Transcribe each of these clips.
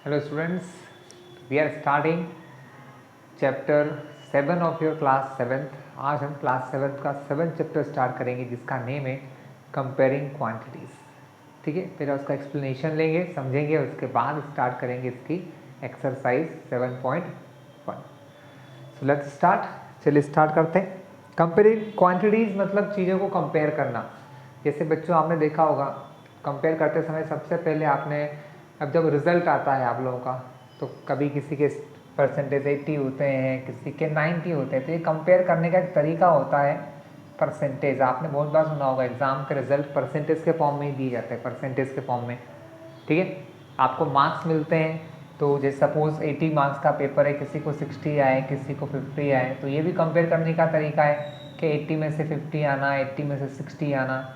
Hello students, we are starting chapter 7 of your class 7th। आज हम class 7th का 7th chapter start करेंगे जिसका नेम है कंपेयरिंग क्वांटिटीज़। ठीक है, पहले उसका एक्सप्लेनेशन लेंगे, समझेंगे, उसके बाद स्टार्ट करेंगे इसकी एक्सरसाइज 7.1। So let's start. चलिए स्टार्ट करते हैं। कंपेयरिंग क्वांटिटीज़ मतलब चीज़ों को कंपेयर करना। जैसे बच्चों आपने देखा होगा, कंपेयर करते समय सबसे पहले आपने, अब जब रिज़ल्ट आता है आप लोगों का, तो कभी किसी के परसेंटेज 80 होते हैं, किसी के 90 होते हैं, तो ये कंपेयर करने का एक तरीका होता है परसेंटेज। आपने बहुत बार सुना होगा एग्ज़ाम के रिजल्ट परसेंटेज के फॉर्म में ही दिए जाते हैं, परसेंटेज के फॉर्म में। ठीक है, आपको मार्क्स मिलते हैं, तो जैसे सपोज़ 80 मार्क्स का पेपर है, किसी को 60 आए, किसी को 50 आए, तो ये भी कंपेयर करने का तरीका है कि 80 में से 50 आना, 80 में से 60 आना,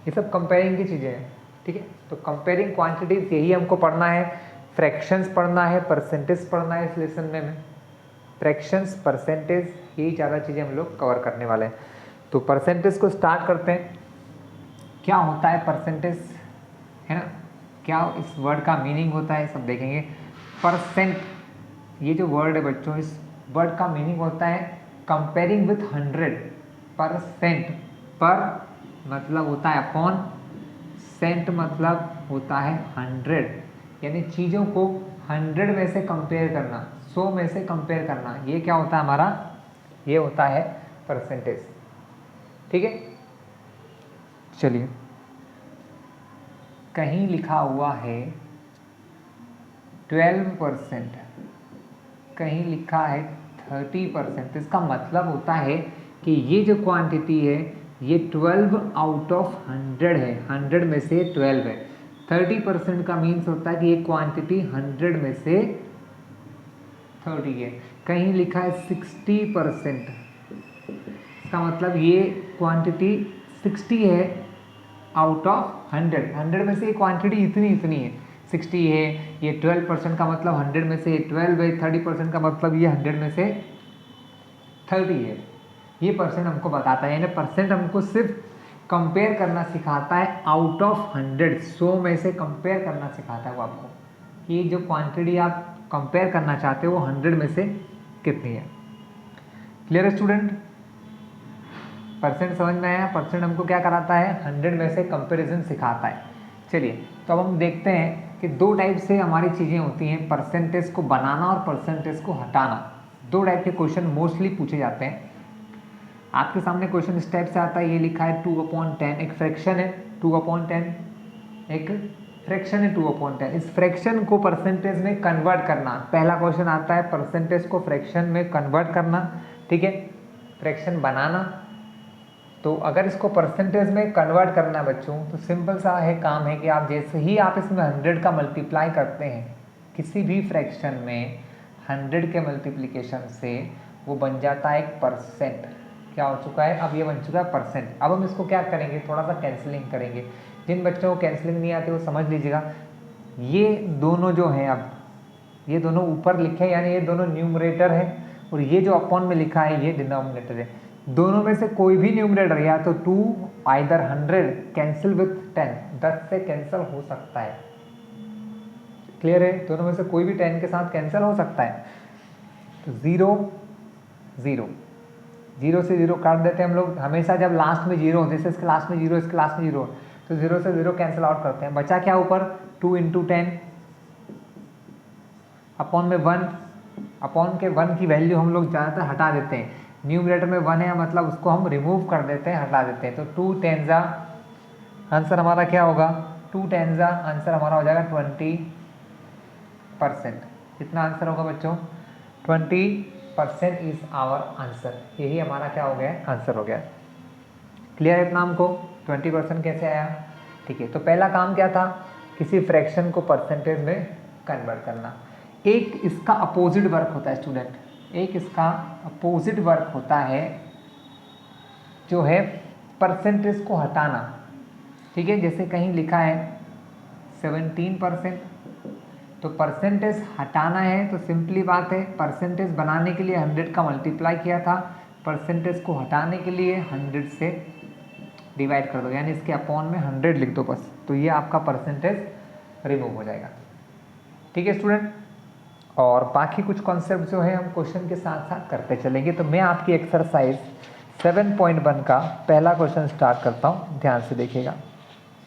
ये सब कंपेयरिंग की चीज़ें हैं। ठीक है, तो कंपेयरिंग क्वांटिटीज़ यही हमको पढ़ना है। फ्रैक्शंस पढ़ना है, परसेंटेज पढ़ना है इस लेसन में फ्रैक्शंस, परसेंटेज, यही ज़्यादा चीज़ें हम लोग कवर करने वाले हैं। तो परसेंटेज को स्टार्ट करते हैं। क्या होता है परसेंटेज, है ना, क्या इस वर्ड का मीनिंग होता है, सब देखेंगे। परसेंट, ये जो वर्ड है बच्चों, इस वर्ड का मीनिंग होता है कंपेयरिंग विथ 100%। पर मतलब होता है अपॉन, सेंट मतलब होता है 100, यानी चीज़ों को 100 में से कंपेयर करना, 100 में से कंपेयर करना, ये क्या होता है हमारा, ये होता है परसेंटेज। ठीक है, चलिए, कहीं लिखा हुआ है 12%, कहीं लिखा है 30%, तो इसका मतलब होता है कि ये जो क्वांटिटी है ये 12 आउट ऑफ 100 है, 100 में से 12 है। 30% का मीन्स होता है कि ये क्वांटिटी 100 में से 30 है। कहीं लिखा है 60%, इसका मतलब ये क्वांटिटी 60 है आउट ऑफ 100, 100 में से ये क्वांटिटी इतनी है, 60 है। ये 12% का मतलब 100 में से 12 है, 30% का मतलब ये 100 में से 30 है। ये परसेंट हमको बताता है, यानी परसेंट हमको सिर्फ कंपेयर करना सिखाता है आउट ऑफ 100, 100 में से कंपेयर करना सिखाता है वो आपको, कि जो क्वांटिटी आप कंपेयर करना चाहते हो वो 100 में से कितनी है। क्लियर है स्टूडेंट? परसेंट समझ में आया? परसेंट हमको क्या कराता है, 100 में से कंपेरिजन सिखाता है। चलिए, तो अब हम देखते हैं कि दो टाइप से हमारी चीज़ें होती हैं, परसेंटेज को बनाना और परसेंटेज को हटाना। दो टाइप के क्वेश्चन मोस्टली पूछे जाते हैं। आपके सामने क्वेश्चन इस टाइप से आता है, ये लिखा है 2/10, एक फ्रैक्शन है 2/10, एक फ्रैक्शन है 2/10। इस फ्रैक्शन को परसेंटेज में कन्वर्ट करना, पहला क्वेश्चन आता है परसेंटेज को फ्रैक्शन में कन्वर्ट करना। ठीक है, फ्रैक्शन बनाना। तो अगर इसको परसेंटेज में कन्वर्ट करना बच्चों, तो सिंपल सा है काम है कि आप जैसे ही आप इसमें 100 का मल्टीप्लाई करते हैं, किसी भी फ्रैक्शन में 100 के मल्टीप्लिकेशन से वो बन जाता है एक परसेंट। क्या हो चुका है, अब ये बन चुका है परसेंट। अब हम इसको क्या करेंगे, थोड़ा सा कैंसिलिंग करेंगे। जिन बच्चों को कैंसिलिंग नहीं आती वो समझ लीजिएगा, ये दोनों जो हैं, अब ये दोनों ऊपर लिखे हैं, यानी ये दोनों न्यूमरेटर है, और ये जो अपॉन में लिखा है ये डिनोमिनेटर है। दोनों में से कोई भी न्यूमरेटर, या तो 2 आइदर 100 कैंसिल विथ 10, 10 से कैंसिल हो सकता है। क्लियर है? दोनों में से कोई भी 10 के साथ कैंसिल हो सकता है। तो 0 0 0 से 0 काट देते हैं हम लोग हमेशा, जब लास्ट में 0 हो, जैसे इसके लास्ट में 0, इसके लास्ट में 0, तो 0 से 0 कैंसिल आउट करते हैं। बचा क्या ऊपर, 2 × 10 अपॉन में 1, अपॉन के 1 की वैल्यू हम लोग ज़्यादातर हटा देते हैं। न्यूमरेटर में 1 है, मतलब उसको हम रिमूव कर देते हैं, हटा देते हैं। तो 2 10 जा, आंसर हमारा क्या होगा, 2 10 जा, आंसर हमारा हो जाएगा 20%। कितना आंसर होगा बच्चों, 20% इज आवर आंसर। यही हमारा क्या हो गया, आंसर हो गया। क्लियर है इतना हमको, 20% कैसे आया? ठीक है, तो पहला काम क्या था, किसी फ्रैक्शन को परसेंटेज में कन्वर्ट करना। एक इसका अपोजिट वर्क होता है स्टूडेंट, एक इसका अपोजिट वर्क होता है जो है परसेंटेज को हटाना। ठीक है, जैसे कहीं लिखा है 17%, तो परसेंटेज हटाना है, तो सिंपली बात है, परसेंटेज बनाने के लिए 100 का मल्टीप्लाई किया था, परसेंटेज को हटाने के लिए 100 से डिवाइड कर दो, यानी इसके अपॉन में 100 लिख दो बस, तो ये आपका परसेंटेज रिमूव हो जाएगा। ठीक है स्टूडेंट, और बाकी कुछ कॉन्सेप्ट जो है हम क्वेश्चन के साथ साथ करते चलेंगे। तो मैं आपकी एक्सरसाइज 7.1 का पहला क्वेश्चन स्टार्ट करता हूँ, ध्यान से देखिएगा।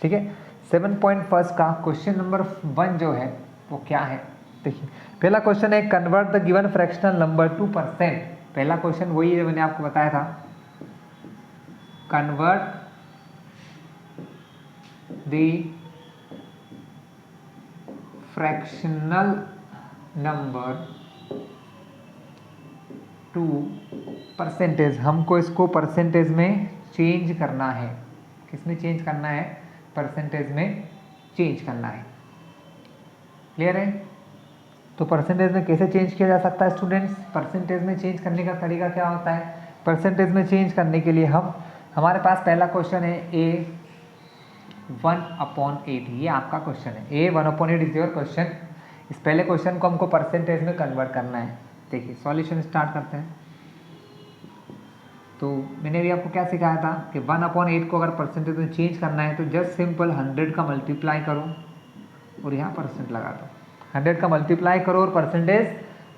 ठीक है, 7.1 का क्वेश्चन नंबर 1 जो है वो क्या है, देखिए पहला क्वेश्चन है convert the given fractional number two percent. पहला क्वेश्चन वही है जो मैंने आपको बताया था, convert the fractional number two percentage. हमको इसको परसेंटेज में चेंज करना है। किसमें चेंज करना है? परसेंटेज में चेंज करना है। क्लियर है? तो परसेंटेज में कैसे चेंज किया जा सकता है स्टूडेंट्स? परसेंटेज में चेंज करने का तरीका क्या होता है? परसेंटेज में चेंज करने के लिए हमारे पास पहला क्वेश्चन है a 1/8। ये आपका क्वेश्चन है, a 1/8 इज योर क्वेश्चन। इस पहले क्वेश्चन को हमको परसेंटेज में कन्वर्ट करना है। देखिए सॉल्यूशन स्टार्ट करते हैं। तो मैंने भी आपको क्या सिखाया था कि 1/8 को अगर परसेंटेज में चेंज करना है तो जस्ट सिंपल 100 का मल्टीप्लाई करो और यहाँ परसेंट लगा दो। 100 का मल्टीप्लाई करो और परसेंटेज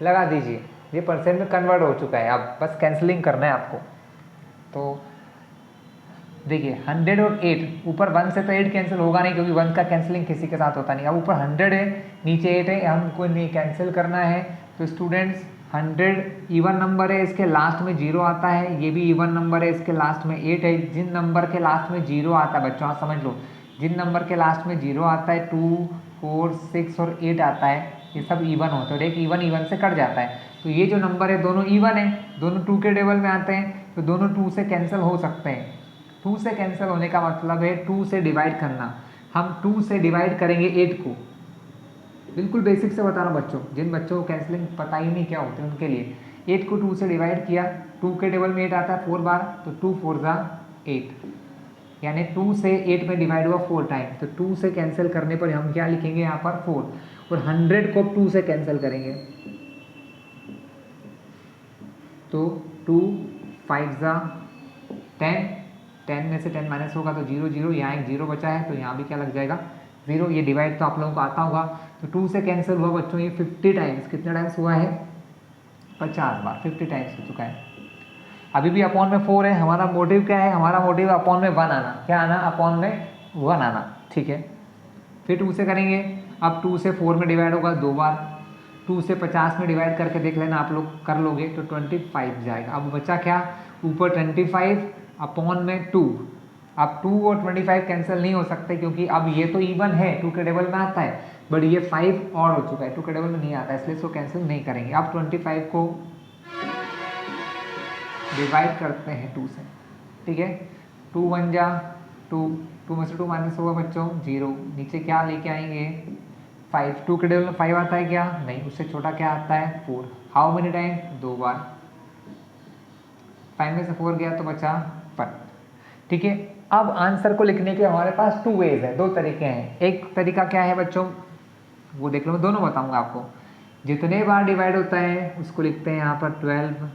लगा दीजिए। ये परसेंट में कन्वर्ट हो चुका है, अब बस कैंसलिंग करना है आपको। तो देखिए 100 और 8, ऊपर 1 से तो 8 कैंसिल होगा नहीं क्योंकि 1 का कैंसिलिंग किसी के साथ होता नहीं। अब ऊपर 100 है, नीचे 8 है, हमको नहीं कैंसिल करना है। तो स्टूडेंट्स 100 इवन नंबर है, इसके लास्ट में 0 आता है। ये भी इवन नंबर है, इसके लास्ट में 8 है। जिन नंबर के लास्ट में 0 आता है, बच्चों आप समझ लो, जिन नंबर के लास्ट में 0 आता है 2, 4, 6 और 8 आता है, ये सब इवन होते हैं। एक इवन इवन से कट जाता है। तो ये जो नंबर है दोनों इवन है, दोनों 2 के टेबल में आते हैं, तो दोनों 2 से कैंसिल हो सकते हैं। 2 से कैंसिल होने का मतलब है 2 से डिवाइड करना। हम 2 से डिवाइड करेंगे 8 को। बिल्कुल बेसिक से बता रहा हूँ बच्चों, जिन बच्चों को कैंसिलिंग पता ही नहीं क्या होते हैं उनके लिए। 8 को 2 से डिवाइड किया, 2 के टेबल में 8 आता है 4 बार, तो 2 4 जा 8, यानी 2 से 8 में डिवाइड हुआ 4 टाइम। तो 2 से कैंसिल करने पर हम क्या लिखेंगे यहाँ पर 4, और 100 को 2 से कैंसिल करेंगे तो 2 5 जा 10, 10 में से 10 माइनस होगा तो 0 0, यहाँ एक 0 बचा है तो यहाँ भी क्या लग जाएगा 0। ये डिवाइड तो आप लोगों को आता होगा। तो 2 से कैंसिल हुआ बच्चों ये 50 टाइम्स। कितने टाइम्स हुआ है? 50 बार, 50 टाइम्स हो चुका है। अभी भी अपॉन में 4 है। हमारा मोटिव क्या है? हमारा मोटिव अपॉन में 1 आना। क्या आना? अपॉन में 1 आना। ठीक है, फिर 2 से करेंगे। अब 2 से 4 में डिवाइड होगा 2 बार, 2 से 50 में डिवाइड करके देख लेना, आप लोग कर लोगे तो 25 जाएगा। अब बचा क्या? ऊपर 25 अपॉन में 2। अब 2 और 25 कैंसिल नहीं हो सकते क्योंकि अब ये तो इवन है, 2 के टेबल में आता है, बट ये 5 और हो चुका है, 2 के टेबल में नहीं आता है, इसलिए इसको कैंसिल नहीं करेंगे। अब 25 को डिवाइड करते हैं 2 से। ठीक है, 2 1 जा 2, 2 में से 2 माइनस होगा बच्चों 0। नीचे क्या लेके आएंगे? 5। 2 के टेबल में 5 आता है क्या? नहीं, उससे छोटा क्या आता है? 4। How many time? 2 बार। 5 में से 4 गया तो बचा 1। ठीक है, अब आंसर को लिखने के हमारे पास 2 वेज है, 2 तरीके हैं। एक तरीका क्या है बच्चों, वो देख लो, मैं दोनों बताऊंगा आपको। जितने बार डिवाइड होता है उसको लिखते हैं यहाँ पर 12,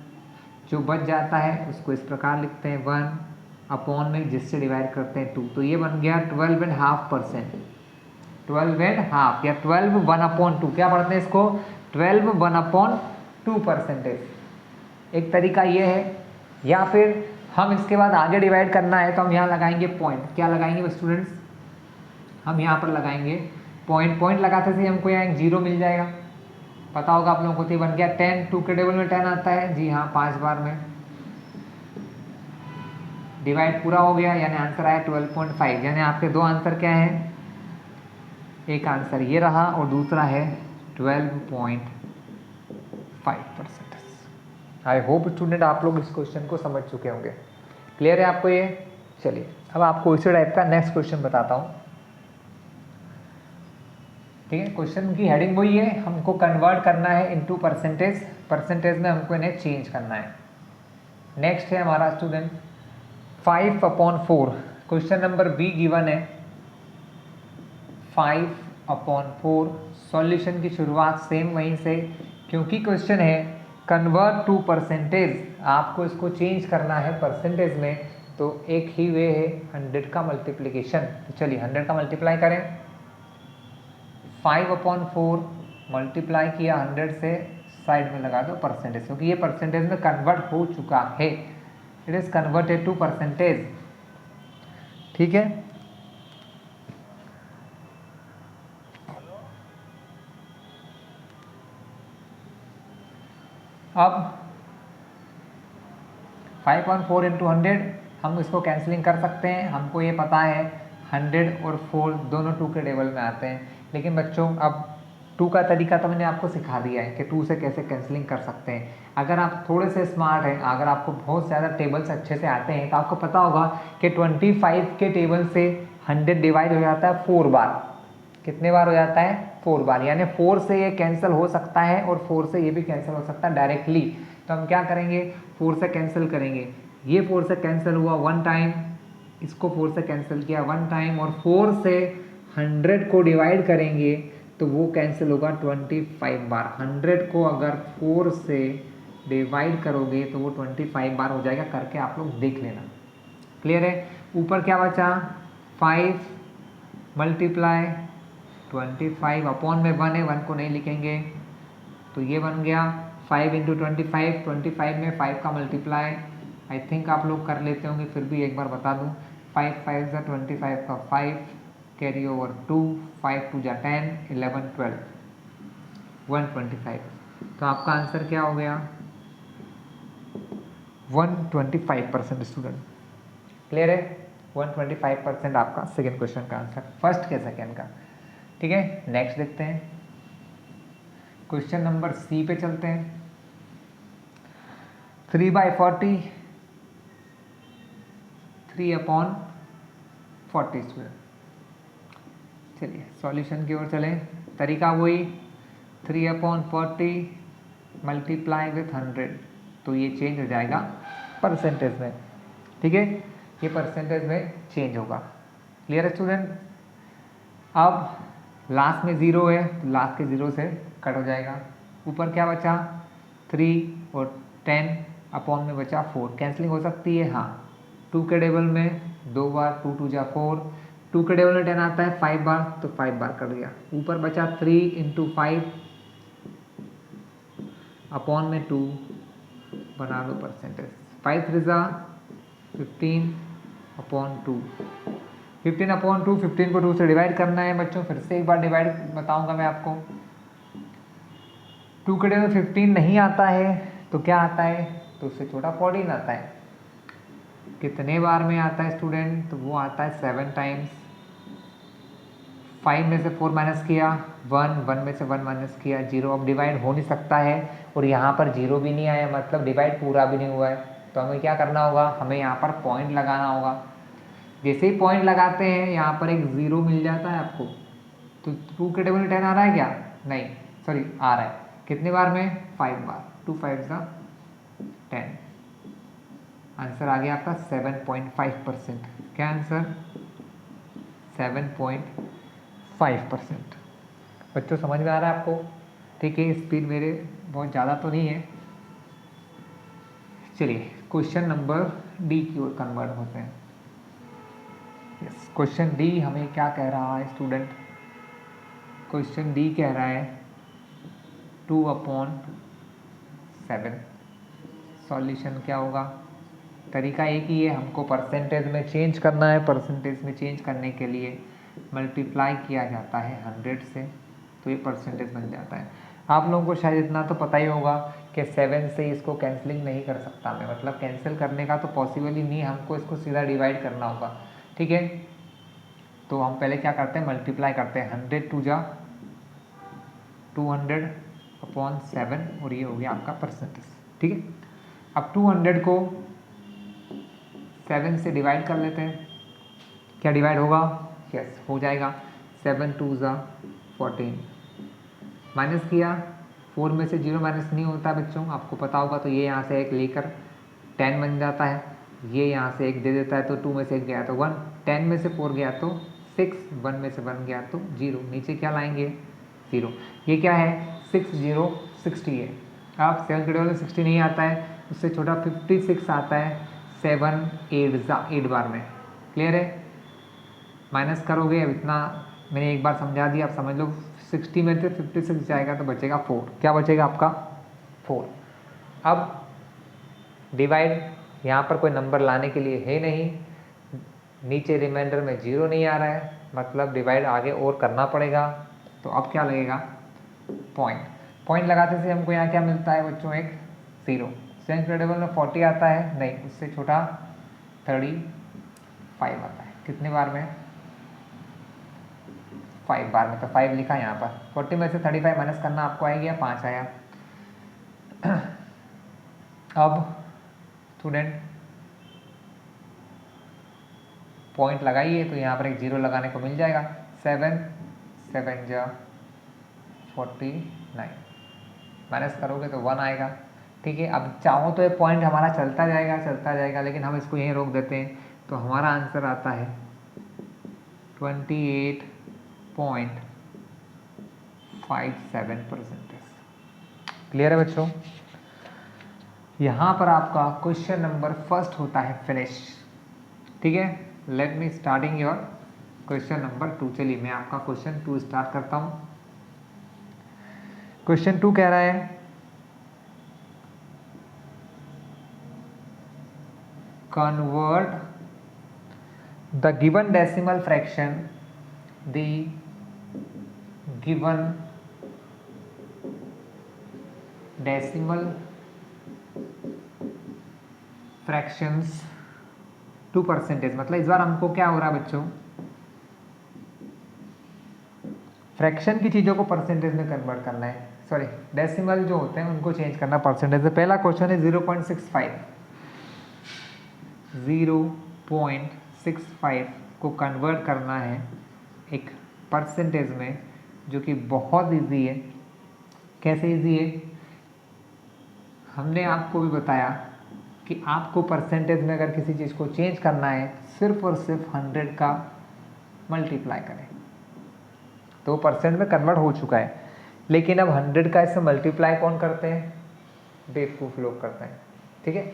जो बच जाता है उसको इस प्रकार लिखते हैं 1 अपॉन में जिससे डिवाइड करते हैं 2। तो ये बन गया 12.5%, 12.5 या 12 1/2। क्या पढ़ते हैं इसको? 12 1/2%। एक तरीका ये है, या फिर हम इसके बाद आगे डिवाइड करना है तो हम यहाँ लगाएंगे पॉइंट। क्या लगाएंगे स्टूडेंट्स? हम यहाँ पर लगाएंगे पॉइंट। पॉइंट लगाते से हमको यहाँ एक 0 मिल जाएगा, पता होगा आप लोगों को। तो बन गया 10। 2 के टेबल में 10 आता है, जी हाँ, 5 बार में डिवाइड पूरा हो गया, यानी आंसर आया 12.5। यानी आपके 2 आंसर क्या है? एक आंसर ये रहा और दूसरा है 12.5%। आई होप स्टूडेंट आप लोग इस क्वेश्चन को समझ चुके होंगे। क्लियर है आपको ये? चलिए अब आपको इसी टाइप का नेक्स्ट क्वेश्चन बताता हूँ। ठीक है, क्वेश्चन की हेडिंग वही है, हमको कन्वर्ट करना है इनटू परसेंटेज। परसेंटेज में हमको इन्हें चेंज करना है। नेक्स्ट है हमारा student 5/4। Question number be given है 5/4। सॉल्यूशन की शुरुआत सेम वहीं से, क्योंकि क्वेश्चन है कन्वर्ट टू परसेंटेज, आपको इसको चेंज करना है परसेंटेज में, तो एक ही वे है 100 का मल्टीप्लिकेशन। तो चलिए 100 का मल्टीप्लाई करें। 5/4 मल्टीप्लाई किया 100 से, साइड में लगा दो परसेंटेज, क्योंकि ये परसेंटेज में कन्वर्ट हो चुका है, it is converted to percentage. ठीक है, अब 5.4 इंटू 100 हम इसको कैंसिलिंग कर सकते हैं, हमको ये पता है 100 और 4 दोनों 2 के टेबल में आते हैं। लेकिन बच्चों अब 2 का तरीका तो मैंने आपको सिखा दिया है कि 2 से कैसे कैंसिलिंग कर सकते हैं। अगर आप थोड़े से स्मार्ट हैं, अगर आपको बहुत ज़्यादा टेबल्स अच्छे से आते हैं, तो आपको पता होगा कि 25 के टेबल से 100 डिवाइड हो जाता है 4 बार। कितने बार हो जाता है? 4 बार, यानी 4 से ये कैंसिल हो सकता है और 4 से ये भी कैंसिल हो सकता है डायरेक्टली। तो हम क्या करेंगे? 4 से कैंसिल करेंगे, ये 4 से कैंसिल हुआ 1 टाइम, इसको 4 से कैंसिल किया 1 टाइम, और 4 से 100 को डिवाइड करेंगे तो वो कैंसिल होगा 25 बार। 100 को अगर 4 से डिवाइड करोगे तो वो 25 बार हो जाएगा, करके आप लोग देख लेना। क्लियर है? ऊपर क्या बचा? 5 मल्टीप्लाई 25 अपॉन में 1 है, 1 को नहीं लिखेंगे तो ये बन गया 5 इंटू 25, 25 में 5 का मल्टीप्लाई आई थिंक आप लोग कर लेते होंगे, फिर भी एक बार बता दूं, 5 5 ज़ा 25 का 5 कैरी ओवर 2, 5 2 ज़ा 10, 11 12 125। तो आपका आंसर क्या हो गया? 125% स्टूडेंट। क्लियर है? 125% आपका सेकेंड क्वेश्चन का आंसर, फर्स्ट के सेकेंड का। ठीक है, नेक्स्ट देखते हैं, क्वेश्चन नंबर सी पे चलते हैं। 3/40, 3/40 स्टूडेंट। चलिए सॉल्यूशन की ओर चलें। तरीका वही, 3/40 मल्टीप्लाई विथ 100, तो ये चेंज हो जाएगा परसेंटेज में। ठीक है, ये परसेंटेज में चेंज होगा। क्लियर है स्टूडेंट? अब लास्ट में 0 है तो लास्ट के 0 से कट हो जाएगा। ऊपर क्या बचा? 3 और 10 अपॉन में बचा 4, कैंसलिंग हो सकती है हाँ। 2 के टेबल में 2 बार, 2 2 ज़ा 4, 2 के टेबल में 10 आता है 5 बार, तो 5 बार कट गया। ऊपर बचा 3 इंटू 5 अपॉन में 2, बना लो परसेंटेज। 5 3 ज़ा 15 अपॉन 2, 15 अपॉन 2, 15 को 2 से डिवाइड करना है बच्चों। फिर से एक बार डिवाइड बताऊंगा मैं आपको। 2 के टेबल 15 नहीं आता है तो क्या आता है? तो उससे छोटा 14 आता है। कितने बार में आता है स्टूडेंट? तो वो आता है 7 टाइम्स। 5 में से 4 माइनस किया 1, 1 में से 1 माइनस किया 0। अब डिवाइड हो नहीं सकता है और यहाँ पर 0 भी नहीं आया, मतलब डिवाइड पूरा भी नहीं हुआ है। तो हमें क्या करना होगा? हमें यहाँ पर पॉइंट लगाना होगा। जैसे ही पॉइंट लगाते हैं यहाँ पर एक 0 मिल जाता है आपको। तो 2 के टेबल में 10 आ रहा है क्या? नहीं, सॉरी आ रहा है। कितने बार में? 5 बार। 2 5 ज़ा 10। आंसर आ गया आपका 7.5%। क्या आंसर? 7.5%। बच्चों समझ में आ रहा है आपको? ठीक है, स्पीड मेरे बहुत ज़्यादा तो नहीं है। चलिए क्वेश्चन नंबर डी की ओर कन्वर्ट होते हैं। यस, क्वेश्चन डी हमें क्या कह रहा है स्टूडेंट? क्वेश्चन डी कह रहा है 2/7। सॉल्यूशन क्या होगा? तरीका एक ही है, हमको परसेंटेज में चेंज करना है। परसेंटेज में चेंज करने के लिए मल्टीप्लाई किया जाता है 100 से, तो ये परसेंटेज बन जाता है। आप लोगों को शायद इतना तो पता ही होगा कि 7 से इसको कैंसलिंग नहीं कर सकता मैं, मतलब कैंसिल करने का तो पॉसिबल ही नहीं, हमको इसको सीधा डिवाइड करना होगा। ठीक है, तो हम पहले क्या करते हैं? मल्टीप्लाई करते हैं। 100 2 ज़ा 200 अपॉन 7, और ये हो गया आपका परसेंटेज। ठीक है, अब 200 को 7 से डिवाइड कर लेते हैं। क्या डिवाइड होगा? यस, हो जाएगा। 7 2 ज़ा 14। माइनस किया, 4 में से 0 माइनस नहीं होता बच्चों, आपको पता होगा। तो ये यहाँ से एक लेकर 10 बन जाता है, ये यहाँ से एक दे देता है, तो 2 में से 1 गया तो 1, 10 में से 4 गया तो 6, 1 में से 1 गया तो 0, नीचे क्या लाएंगे? 0। ये क्या है? 6 0 60 है। अब 7 के टेबल में 60 नहीं आता है, उससे छोटा 56 आता है 7 8 ज़ा 8 बार में। क्लियर है? माइनस करोगे, अब इतना मैंने एक बार समझा दिया, आप समझ लो। 60 में से 56 जाएगा तो बचेगा 4। क्या बचेगा आपका? 4। अब डिवाइड, यहाँ पर कोई नंबर लाने के लिए है नहीं, नीचे रिमाइंडर में 0 नहीं आ रहा है, मतलब डिवाइड आगे और करना पड़ेगा। तो अब क्या लगेगा? पॉइंट। पॉइंट लगाते से हमको यहाँ क्या मिलता है बच्चों? एक 0। सेंस क्रेडिबल में 40 आता है? नहीं, उससे छोटा 35 आता है। कितने बार में? 5 बार में। तो 5 लिखा यहाँ पर। 40 में से 35 माइनस करना आपको आएगी या 5 आया? अब स्टूडेंट पॉइंट लगाइए तो यहाँ पर एक 0 लगाने को मिल जाएगा। 7 7 जा 49 माइनस करोगे तो 1 आएगा। ठीक है, अब चाहो तो ये पॉइंट हमारा चलता जाएगा, लेकिन हम इसको यहीं रोक देते हैं। तो हमारा आंसर आता है 28.57%। क्लियर है बच्चों? यहाँ पर आपका क्वेश्चन नंबर फर्स्ट होता है फिनिश। ठीक है, let me starting your question number 2। चलिए मैं आपका क्वेश्चन 2 स्टार्ट करता हूँ। क्वेश्चन 2 कह रहा है convert the given decimal fraction, the given decimal fractions to percentage। मतलब इस बार हमको क्या हो रहा है बच्चों? फ्रैक्शन की चीज़ों को परसेंटेज में कन्वर्ट करना है। सॉरी, डेसिमल जो होते हैं उनको चेंज करना परसेंटेज से। पहला क्वेश्चन है 0.65 को कन्वर्ट करना है एक परसेंटेज में, जो कि बहुत इजी है। कैसे इजी है? हमने आपको भी बताया कि आपको परसेंटेज में अगर किसी चीज़ को चेंज करना है सिर्फ और सिर्फ 100 का मल्टीप्लाई करें तो परसेंट में कन्वर्ट हो चुका है। लेकिन अब 100 का इससे मल्टीप्लाई कौन करते हैं? बेवकूफ़ लोग करते हैं। ठीक है,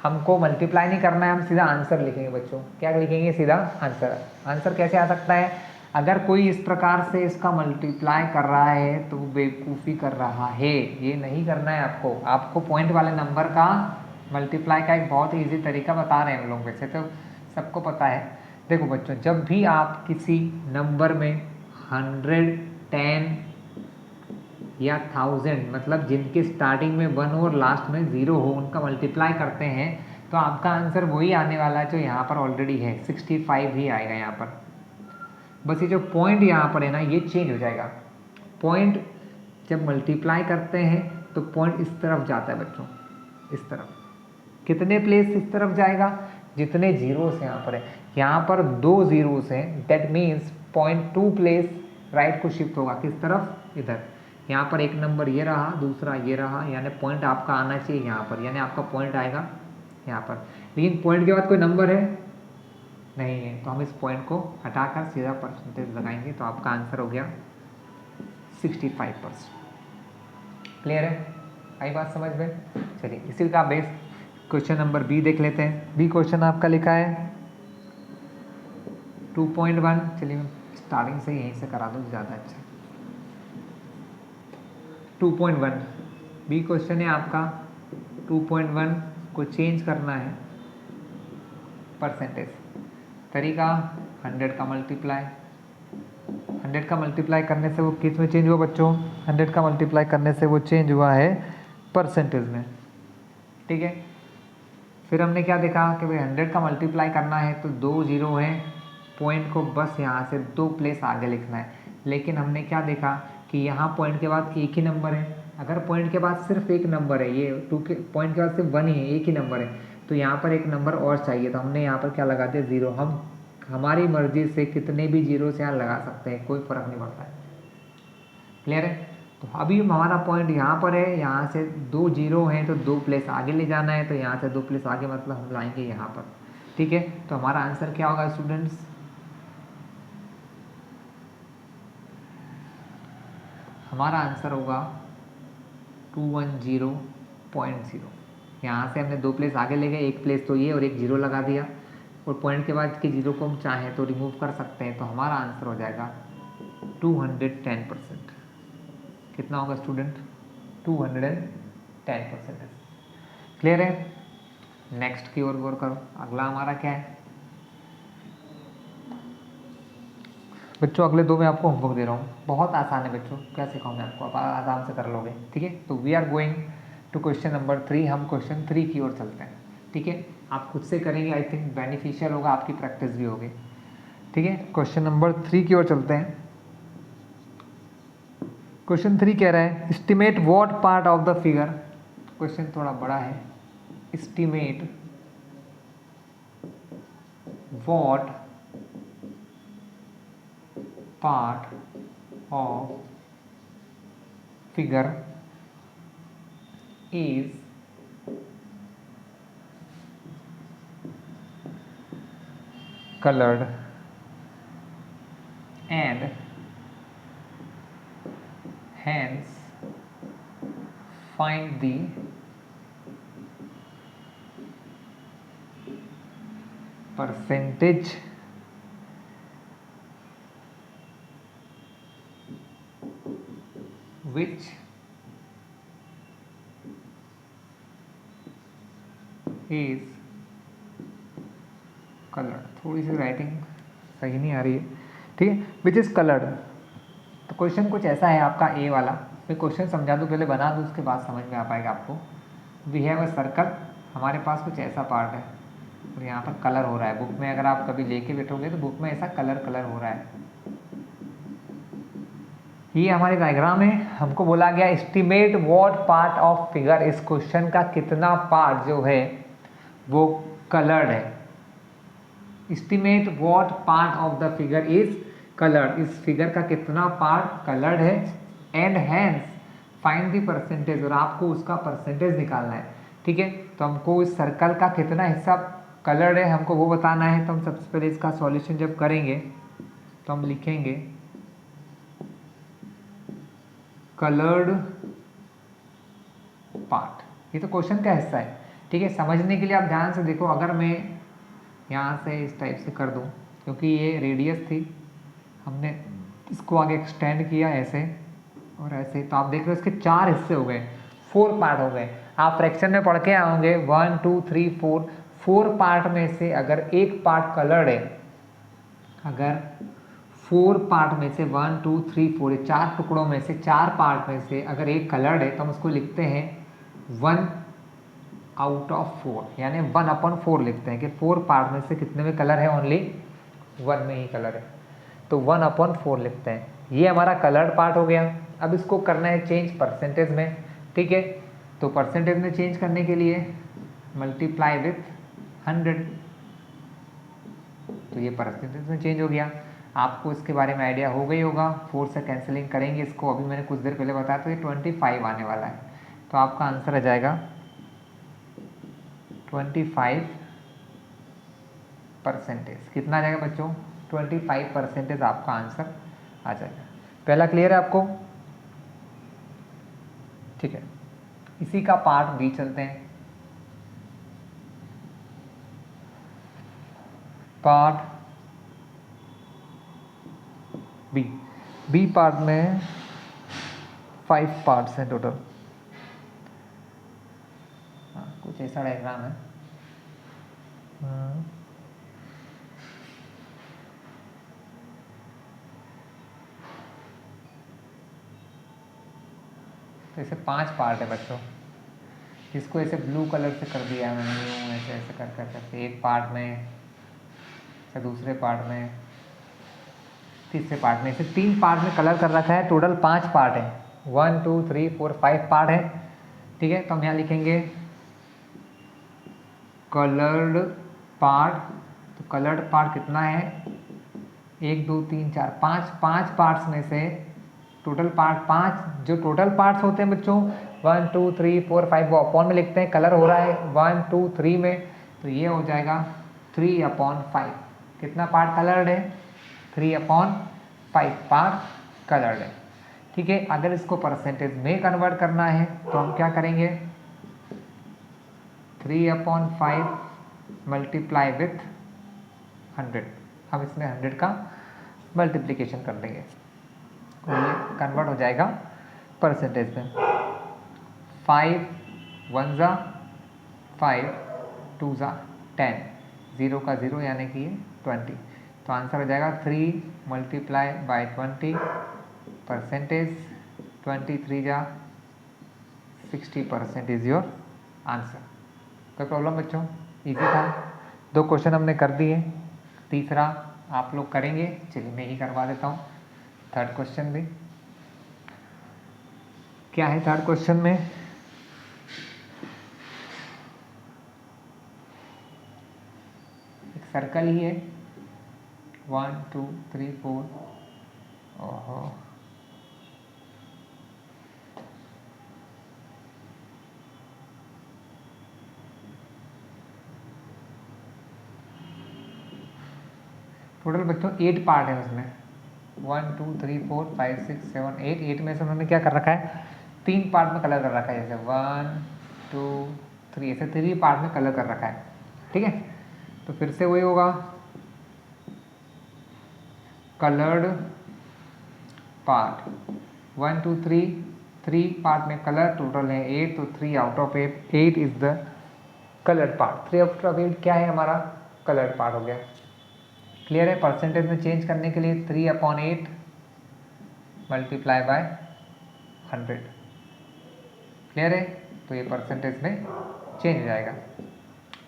हमको मल्टीप्लाई नहीं करना है, हम सीधा आंसर लिखेंगे बच्चों। क्या लिखेंगे? सीधा आंसर। आंसर कैसे आ सकता है? अगर कोई इस प्रकार से इसका मल्टीप्लाई कर रहा है तो वो बेवकूफ़ी कर रहा है। ये नहीं करना है आपको। आपको पॉइंट वाले नंबर का मल्टीप्लाई का एक बहुत ही ईजी तरीका बता रहे हैं हम लोग, वैसे तो सबको पता है। देखो बच्चों, जब भी आप किसी नंबर में 100, 10 या 1000, मतलब जिनके स्टार्टिंग में 1 और लास्ट में 0 हो, उनका मल्टीप्लाई करते हैं तो आपका आंसर वही आने वाला है जो यहाँ पर ऑलरेडी है, 65 ही आएगा यहाँ पर। बस ये जो पॉइंट यहाँ पर है ना, ये चेंज हो जाएगा। पॉइंट जब मल्टीप्लाई करते हैं तो पॉइंट इस तरफ जाता है बच्चों, इस तरफ। कितने प्लेस इस तरफ जाएगा? जितने जीरोस यहाँ पर है। यहाँ पर 2 जीरोस हैं, दैट मीन्स 0.2 प्लेस राइट को शिफ्ट होगा। किस तरफ? इधर। यहाँ पर एक नंबर ये रहा, दूसरा ये रहा, यानी पॉइंट आपका आना चाहिए यहाँ पर, यानी आपका पॉइंट आएगा यहाँ पर। लेकिन पॉइंट के बाद कोई नंबर है नहीं है, तो हम इस पॉइंट को हटाकर सीधा परसेंटेज लगाएंगे तो आपका आंसर हो गया 65%। क्लियर है? आई बात समझ में? चलिए इसी का बेस क्वेश्चन नंबर बी देख लेते हैं। बी क्वेश्चन आपका लिखा है 2.1। चलिए मैं स्टार्टिंग से यहीं से करा दूँ, ज़्यादा अच्छा। 2.1 बी क्वेश्चन है आपका। 2.1 को चेंज करना है परसेंटेज। तरीका 100 का मल्टीप्लाई। 100 का मल्टीप्लाई करने से वो किस में चेंज हुआ बच्चों? 100 का मल्टीप्लाई करने से वो चेंज हुआ है परसेंटेज में। ठीक है, फिर हमने क्या देखा कि भाई 100 का मल्टीप्लाई करना है तो 2 जीरो है, पॉइंट को बस यहाँ से 2 प्लेस आगे लिखना है। लेकिन हमने क्या देखा कि यहाँ पॉइंट के बाद एक ही नंबर है। अगर पॉइंट के बाद सिर्फ एक नंबर है, ये 2 के पॉइंट के बाद सिर्फ 1 ही है, एक ही नंबर है, तो यहाँ पर एक नंबर और चाहिए। तो हमने यहाँ पर क्या लगा दिया? 0। हम हमारी मर्जी से कितने भी जीरो से यहाँ लगा सकते हैं, कोई फ़र्क नहीं पड़ता है। क्लियर है? तो अभी हमारा पॉइंट यहाँ पर है, यहाँ से 2 जीरो हैं तो 2 प्लेस आगे ले जाना है, तो यहाँ से 2 प्लेस आगे मतलब हम लाएंगे यहाँ पर। ठीक है, तो हमारा आंसर क्या होगा स्टूडेंट्स? हमारा आंसर होगा 210.0। यहाँ से हमने 2 प्लेस आगे ले गए, एक प्लेस तो ये और एक जीरो लगा दिया, और पॉइंट के बाद के जीरो को हम चाहें तो रिमूव कर सकते हैं। तो हमारा आंसर हो जाएगा 210%। कितना होगा स्टूडेंट? 210%। क्लियर है? नेक्स्ट की ओर गौर करो। अगला हमारा क्या है बच्चों? अगले दो मैं आपको होमवर्क दे रहा हूँ, बहुत आसान है बच्चों, क्या सिखाऊँ मैं आपको, आप आराम से कर लोगे। ठीक है, तो we are going to question number 3। हम क्वेश्चन 3 की ओर चलते हैं। ठीक है, आप खुद से करेंगे, आई थिंक बेनिफिशियल होगा, आपकी प्रैक्टिस भी होगी। ठीक है, क्वेश्चन नंबर 3 की ओर चलते हैं। क्वेश्चन 3 कह रहा है estimate what part of the figure. Question थोड़ा बड़ा है। Estimate what part of figure is colored and hence find the percentage which is coloured. थोड़ी सी राइटिंग सही नहीं आ रही है। ठीक है, विच इज़ कलर्ड। तो क्वेश्चन कुछ ऐसा है आपका ए वाला। मैं क्वेश्चन समझा दूँ, पहले बना दूँ, उसके बाद समझ में आ पाएगा आपको। वी हैव अ सर्कल, हमारे पास कुछ ऐसा पार्ट है और यहाँ पर कलर हो रहा है। बुक में अगर आप कभी लेके बैठोगे तो बुक में ऐसा कलर हो रहा है। ये हमारी डायग्राम है। हमको बोला गया estimate what part of figure. इस क्वेश्चन का कितना पार्ट जो है वो कलर्ड है। Estimate what part of the figure is coloured. इस फिगर का कितना पार्ट कलर्ड है। And hence find the percentage, और आपको उसका परसेंटेज निकालना है। ठीक है, तो हमको इस सर्कल का कितना हिस्सा कलर्ड है हमको वो बताना है। तो हम सबसे पहले इसका सॉल्यूशन जब करेंगे तो हम लिखेंगे कलर्ड पार्ट। ये तो क्वेश्चन का हिस्सा है। ठीक है, समझने के लिए आप ध्यान से देखो। अगर मैं यहाँ से इस टाइप से कर दूँ, क्योंकि ये रेडियस थी, हमने इसको आगे एक्सटेंड किया ऐसे और ऐसे, तो आप देख रहे हो इसके 4 हिस्से हो गए, 4 पार्ट हो गए। आप फ्रैक्शन में पढ़ के आओगे 1 2 3 4 पार्ट में से अगर एक पार्ट कलर्ड है, अगर 4 पार्ट में से 1 2 3 4 4 टुकड़ों में से 4 पार्ट में से अगर एक कलर्ड है तो हम उसको लिखते हैं 1 आउट ऑफ 4, यानी 1/4 लिखते हैं कि 4 पार्ट में से कितने में कलर है, ओनली 1 में ही कलर है, तो 1/4 लिखते हैं। ये हमारा कलर्ड पार्ट हो गया। अब इसको करना है चेंज परसेंटेज में। ठीक है, तो परसेंटेज में चेंज करने के लिए मल्टीप्लाई विथ 100, तो ये परसेंटेज में चेंज हो गया। आपको इसके बारे में आइडिया हो गई होगा। 4 से कैंसिलिंग करेंगे इसको, अभी मैंने कुछ देर पहले बताया, तो ये 25 आने वाला है। तो आपका आंसर आ जाएगा 25%। कितना आ जाएगा बच्चों? 25% आपका आंसर आ जाएगा। पहला क्लियर है आपको? ठीक है, इसी का पार्ट बी चलते हैं। पार्ट बी पार्ट में 5 पार्ट्स हैं टोटल। कुछ ऐसा डायग्राम है। तो ऐसे 5 पार्ट है बच्चों, इसको ऐसे ब्लू कलर से कर दिया है मैंने, यूँ ऐसे ऐसे कर करके एक पार्ट में, ऐसे दूसरे पार्ट में, तीसरे पार्ट में, ऐसे 3 पार्ट में कलर कर रखा है। टोटल 5 पार्ट है, 1 2 3 4 5 पार्ट है। ठीक है, तो हम यहाँ लिखेंगे कलर्ड पार्ट। तो कलर्ड पार्ट कितना है? 1 2 3 4 5 पार्ट्स में से टोटल पार्ट 5, जो टोटल पार्ट्स होते हैं बच्चों 1 2 3 4 5, वो अपॉन में लिखते हैं। कलर हो रहा है 1 2 3 में, तो ये हो जाएगा 3/5। कितना पार्ट कलर्ड है? 3/5 पार्ट कलर्ड है। ठीक है, अगर इसको परसेंटेज में कन्वर्ट करना है तो हम क्या करेंगे? 3/5 मल्टीप्लाई विथ 100। हम इसमें 100 का मल्टीप्लिकेशन कर देंगे। तो ये कन्वर्ट हो जाएगा परसेंटेज में। 5 1 ज़ा 5 2 ज़ा 10, 0 का 0 यानी कि ये 20। तो आंसर हो जाएगा 3 मल्टीप्लाई बाई 20 परसेंटेज, 23 जा 60% इज़ योर आंसर। कोई प्रॉब्लम बच्चों? इजी था। 2 क्वेश्चन हमने कर दिए, तीसरा आप लोग करेंगे। चलिए मैं ही करवा देता हूँ थर्ड क्वेश्चन भी। क्या है थर्ड क्वेश्चन में? एक सर्कल ही है, 1 2 3 4। ओहो, टोटल बच्चों 8 पार्ट है उसमें, 1 2 3 4 5 6 7 8। 8 में से उन्होंने क्या कर रखा है, 3 पार्ट में कलर कर रखा है, जैसे 1 2 3, ऐसे 3 पार्ट में कलर कर रखा है। ठीक है, तो फिर से वही होगा, कलर्ड पार्ट 1 2 3 पार्ट में कलर टोटल है 8, तो 3 out of 8 is the coloured part. 3 out of 8 क्या है हमारा, कलर्ड पार्ट हो गया। क्लियर है? परसेंटेज में चेंज करने के लिए 3/8 मल्टीप्लाई बाय 100। क्लियर है? तो ये परसेंटेज में चेंज हो जाएगा।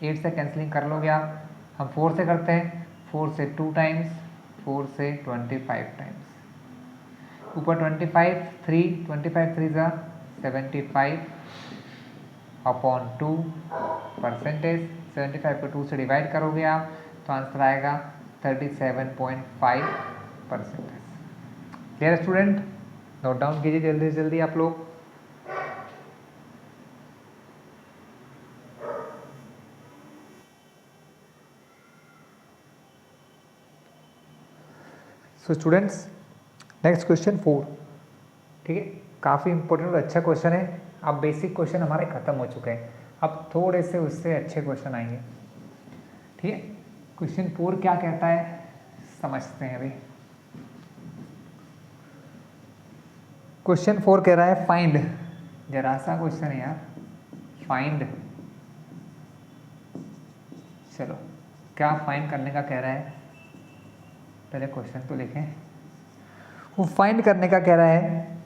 8 से कैंसलिंग कर लोगे आप, हम 4 से करते हैं, 4 से 2 टाइम्स, 4 से 25 टाइम्स, ऊपर 25 3, 25 3 ज़ा 75/2 परसेंटेज। 75 को 2 से डिवाइड करोगे आप तो आंसर आएगा 37.5%। Clear student? नोट डाउन कीजिए जल्दी से जल्दी आप लोग। So students, next question 4। ठीक है, काफ़ी इंपॉर्टेंट और अच्छा क्वेश्चन है। अब बेसिक क्वेश्चन हमारे खत्म हो चुके हैं, अब थोड़े से उससे अच्छे क्वेश्चन आएंगे। ठीक है, क्वेश्चन 4 क्या कहता है समझते हैं अभी। क्वेश्चन 4 कह रहा है फाइंड, जरा सा क्वेश्चन है यार, फाइंड। चलो, क्या फाइंड करने का कह रहा है, पहले क्वेश्चन तो लिखें। वो फाइंड करने का कह रहा है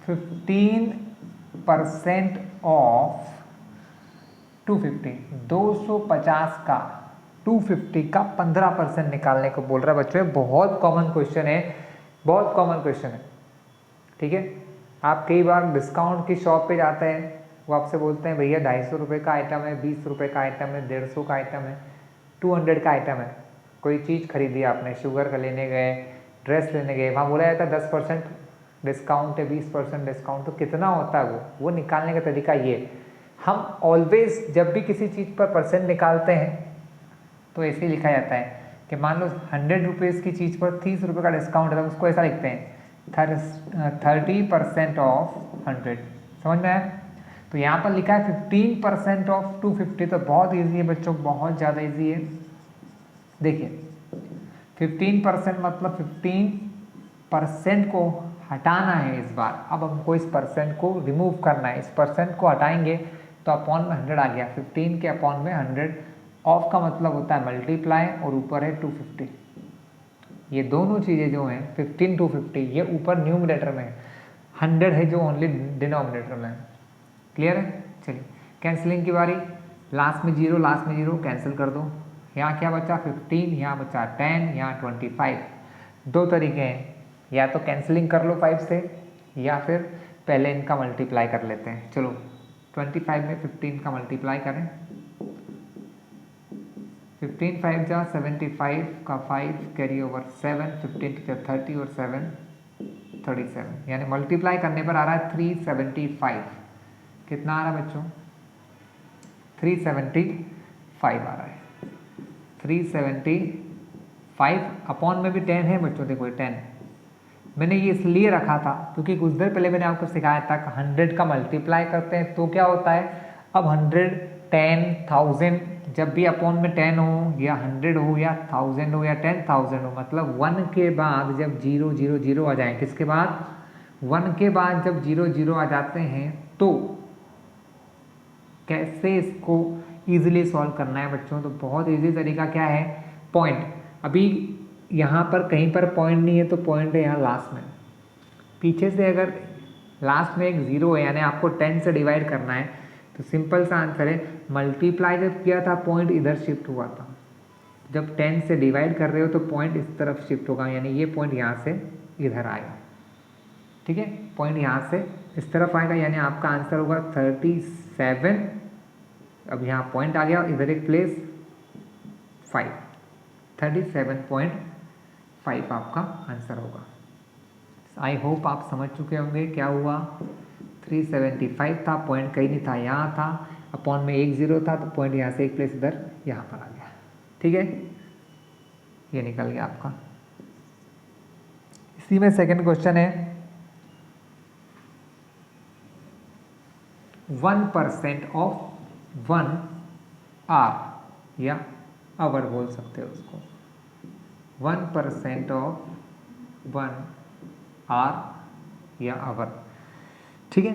15% ऑफ 250, 250 का 250 का 15% निकालने को बोल रहा है बच्चों। बहुत कॉमन क्वेश्चन है, बहुत कॉमन क्वेश्चन है। ठीक है, आप कई बार डिस्काउंट की शॉप पे जाते हैं, वो आपसे बोलते हैं भैया 250 रुपये का आइटम है, 20 रुपये का आइटम है, 150 का आइटम है, 200 का आइटम है। कोई चीज़ खरीदी आपने, शुगर का लेने गए, ड्रेस लेने गए, वहाँ बोला जाता है 10% डिस्काउंट है, 20% डिस्काउंट, तो कितना होता है वो निकालने का तरीका ये। हम ऑलवेज जब भी किसी चीज़ पर परसेंट निकालते हैं तो ऐसे ही लिखा जाता है कि मान लो 100 रुपीज़ की चीज़ पर 30 रुपये का डिस्काउंट है, तो उसको ऐसा लिखते हैं 30% ऑफ 100। समझ में आया? तो यहाँ पर लिखा है 15% ऑफ 250, तो बहुत ईजी है बच्चों, बहुत ज़्यादा ईजी है। देखिए 15% मतलब 15% को हटाना है इस बार। अब हमको इस परसेंट को रिमूव करना है, इस परसेंट को हटाएंगे तो अपॉन में 100 आ गया, 15 के अपॉन में 100। ऑफ का मतलब होता है मल्टीप्लाई और ऊपर है 250। ये दोनों चीज़ें जो हैं 15 250, ये ऊपर न्यूमरेटर में है, 100 है जो ओनली डिनोमिनेटर में है। क्लियर है? चलिए कैंसिलिंग की बारी, लास्ट में 0 लास्ट में 0 कैंसिल कर दो। यहाँ क्या बचा 15, यहाँ बचा 10, यहाँ 25। दो तरीके हैं, या तो कैंसिलिंग कर लो 5 से, या फिर पहले इनका मल्टीप्लाई कर लेते हैं। चलो 25 में 15 का मल्टीप्लाई करें, 15 5 जा 75 का 5 कैरी ओवर 7, 15 की 30 और 7 37, यानी मल्टीप्लाई करने पर आ रहा है 375। कितना आ रहा है बच्चों? 375 आ रहा है। 375 अपॉन में भी 10 है बच्चों, देखो 10 मैंने ये इसलिए रखा था क्योंकि कुछ देर पहले मैंने आपको सिखाया था कि 100 का मल्टीप्लाई करते हैं तो क्या होता है। अब 100 10 1000 जब भी अपॉन में 10 हो या 100 हो या 1000 हो या 10,000 हो, मतलब 1 के बाद जब 0 0 0 आ जाए, किसके बाद 1 के बाद जब 0 0 आ जाते हैं तो कैसे इसको इजीली सॉल्व करना है बच्चों। तो बहुत इजी तरीका क्या है, पॉइंट। अभी यहाँ पर कहीं पर पॉइंट नहीं है तो पॉइंट है यहाँ लास्ट में। पीछे से अगर लास्ट में एक 0 है यानी आपको 10 से डिवाइड करना है, तो सिंपल सा आंसर है मल्टीप्लाई जब किया था पॉइंट इधर शिफ्ट हुआ था। जब 10 से डिवाइड कर रहे हो तो पॉइंट इस तरफ शिफ्ट होगा, यानी ये पॉइंट यहाँ से इधर आएगा। ठीक है, पॉइंट यहाँ से इस तरफ आएगा, यानी आपका आंसर होगा 37। अब यहाँ पॉइंट आ गया, इधर एक प्लेस 5, 37.5 आपका आंसर होगा। आई होप आप समझ चुके होंगे क्या हुआ। 375 था, पॉइंट कहीं नहीं था, यहाँ था, अपॉन में 1 0 था तो पॉइंट यहाँ से एक प्लेस इधर यहाँ पर आ गया। ठीक है, ये निकल गया आपका। इसी में सेकंड क्वेश्चन है 1% ऑफ 1 आर या आवर बोल सकते हो उसको। 1% ऑफ 1 आर या आवर। ठीक है,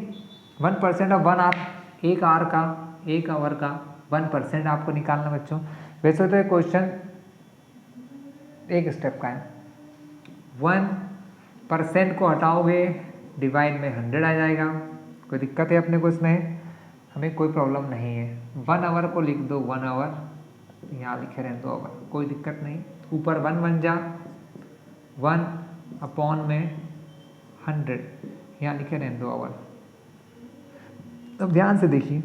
1% ऑफ 1 आर, एक आर का, एक आवर का 1% आपको निकालना बच्चों। वैसे तो ये क्वेश्चन एक स्टेप का है। 1% को हटाओगे डिवाइड में 100 आ जाएगा। कोई दिक्कत है अपने को इसमें, हमें कोई प्रॉब्लम नहीं है। 1 आवर को लिख दो 1 आवर, यहाँ लिखे रहने दो आवर, कोई दिक्कत नहीं। ऊपर 1 बन जा, 1 अपॉन में 100, यहाँ लिखे रहने दो आवर। अब ध्यान से देखिए,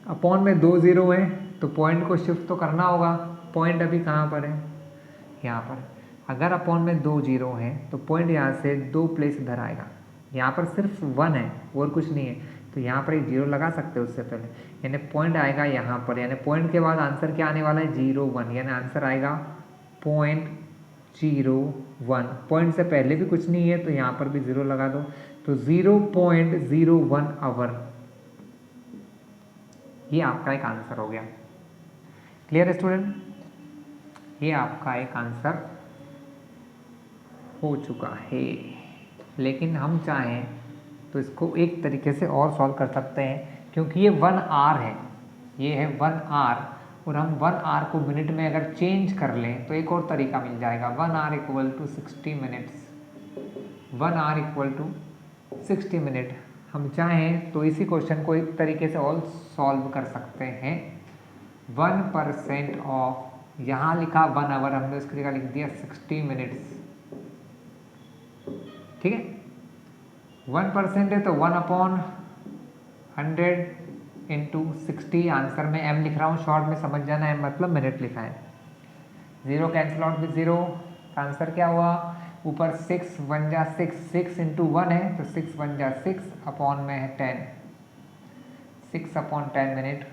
अपॉन में 2 0 है तो पॉइंट को शिफ्ट तो करना होगा। पॉइंट अभी कहाँ पर है, यहाँ पर। अगर अपॉन में 2 0 है तो पॉइंट यहाँ से 2 प्लेस इधर आएगा। यहाँ पर सिर्फ 1 है और कुछ नहीं है, तो यहाँ पर एक 0 लगा सकते हो उससे पहले, यानी पॉइंट आएगा यहाँ पर। यानी पॉइंट के बाद आंसर क्या आने वाला है 0 1, यानी आंसर आएगा 0.01। पॉइंट से पहले भी कुछ नहीं है तो यहाँ पर भी 0 लगा दो, तो 0.01 आवर, ये आपका एक आंसर हो गया। क्लियर है स्टूडेंट, ये आपका एक आंसर हो चुका है। लेकिन हम चाहें तो इसको एक तरीके से और सॉल्व कर सकते हैं, क्योंकि ये 1 आर है, ये है 1 आर, और हम 1 आर को मिनट में अगर चेंज कर लें तो एक और तरीका मिल जाएगा। 1 hour equal to 60 minutes, 1 hour equal to 60 minute. हम चाहें तो इसी क्वेश्चन को एक तरीके से और सॉल्व कर सकते हैं। 1% ऑफ, यहाँ लिखा 1 आवर, हमने उसकी जगह लिख दिया 60 मिनट्स। ठीक है, 1% है तो 1 अपॉन 100 इंटू 60। आंसर में m लिख रहा हूँ, शॉर्ट में समझ जाना है, मतलब मिनट लिखा है। 0 कैंसिल आउट विद 0, आंसर क्या हुआ, ऊपर 6 1 जा 6, 6 इंटू 1 है तो 6 1 जा 6, अपॉन में है 10, 6 अपॉन 10 मिनट।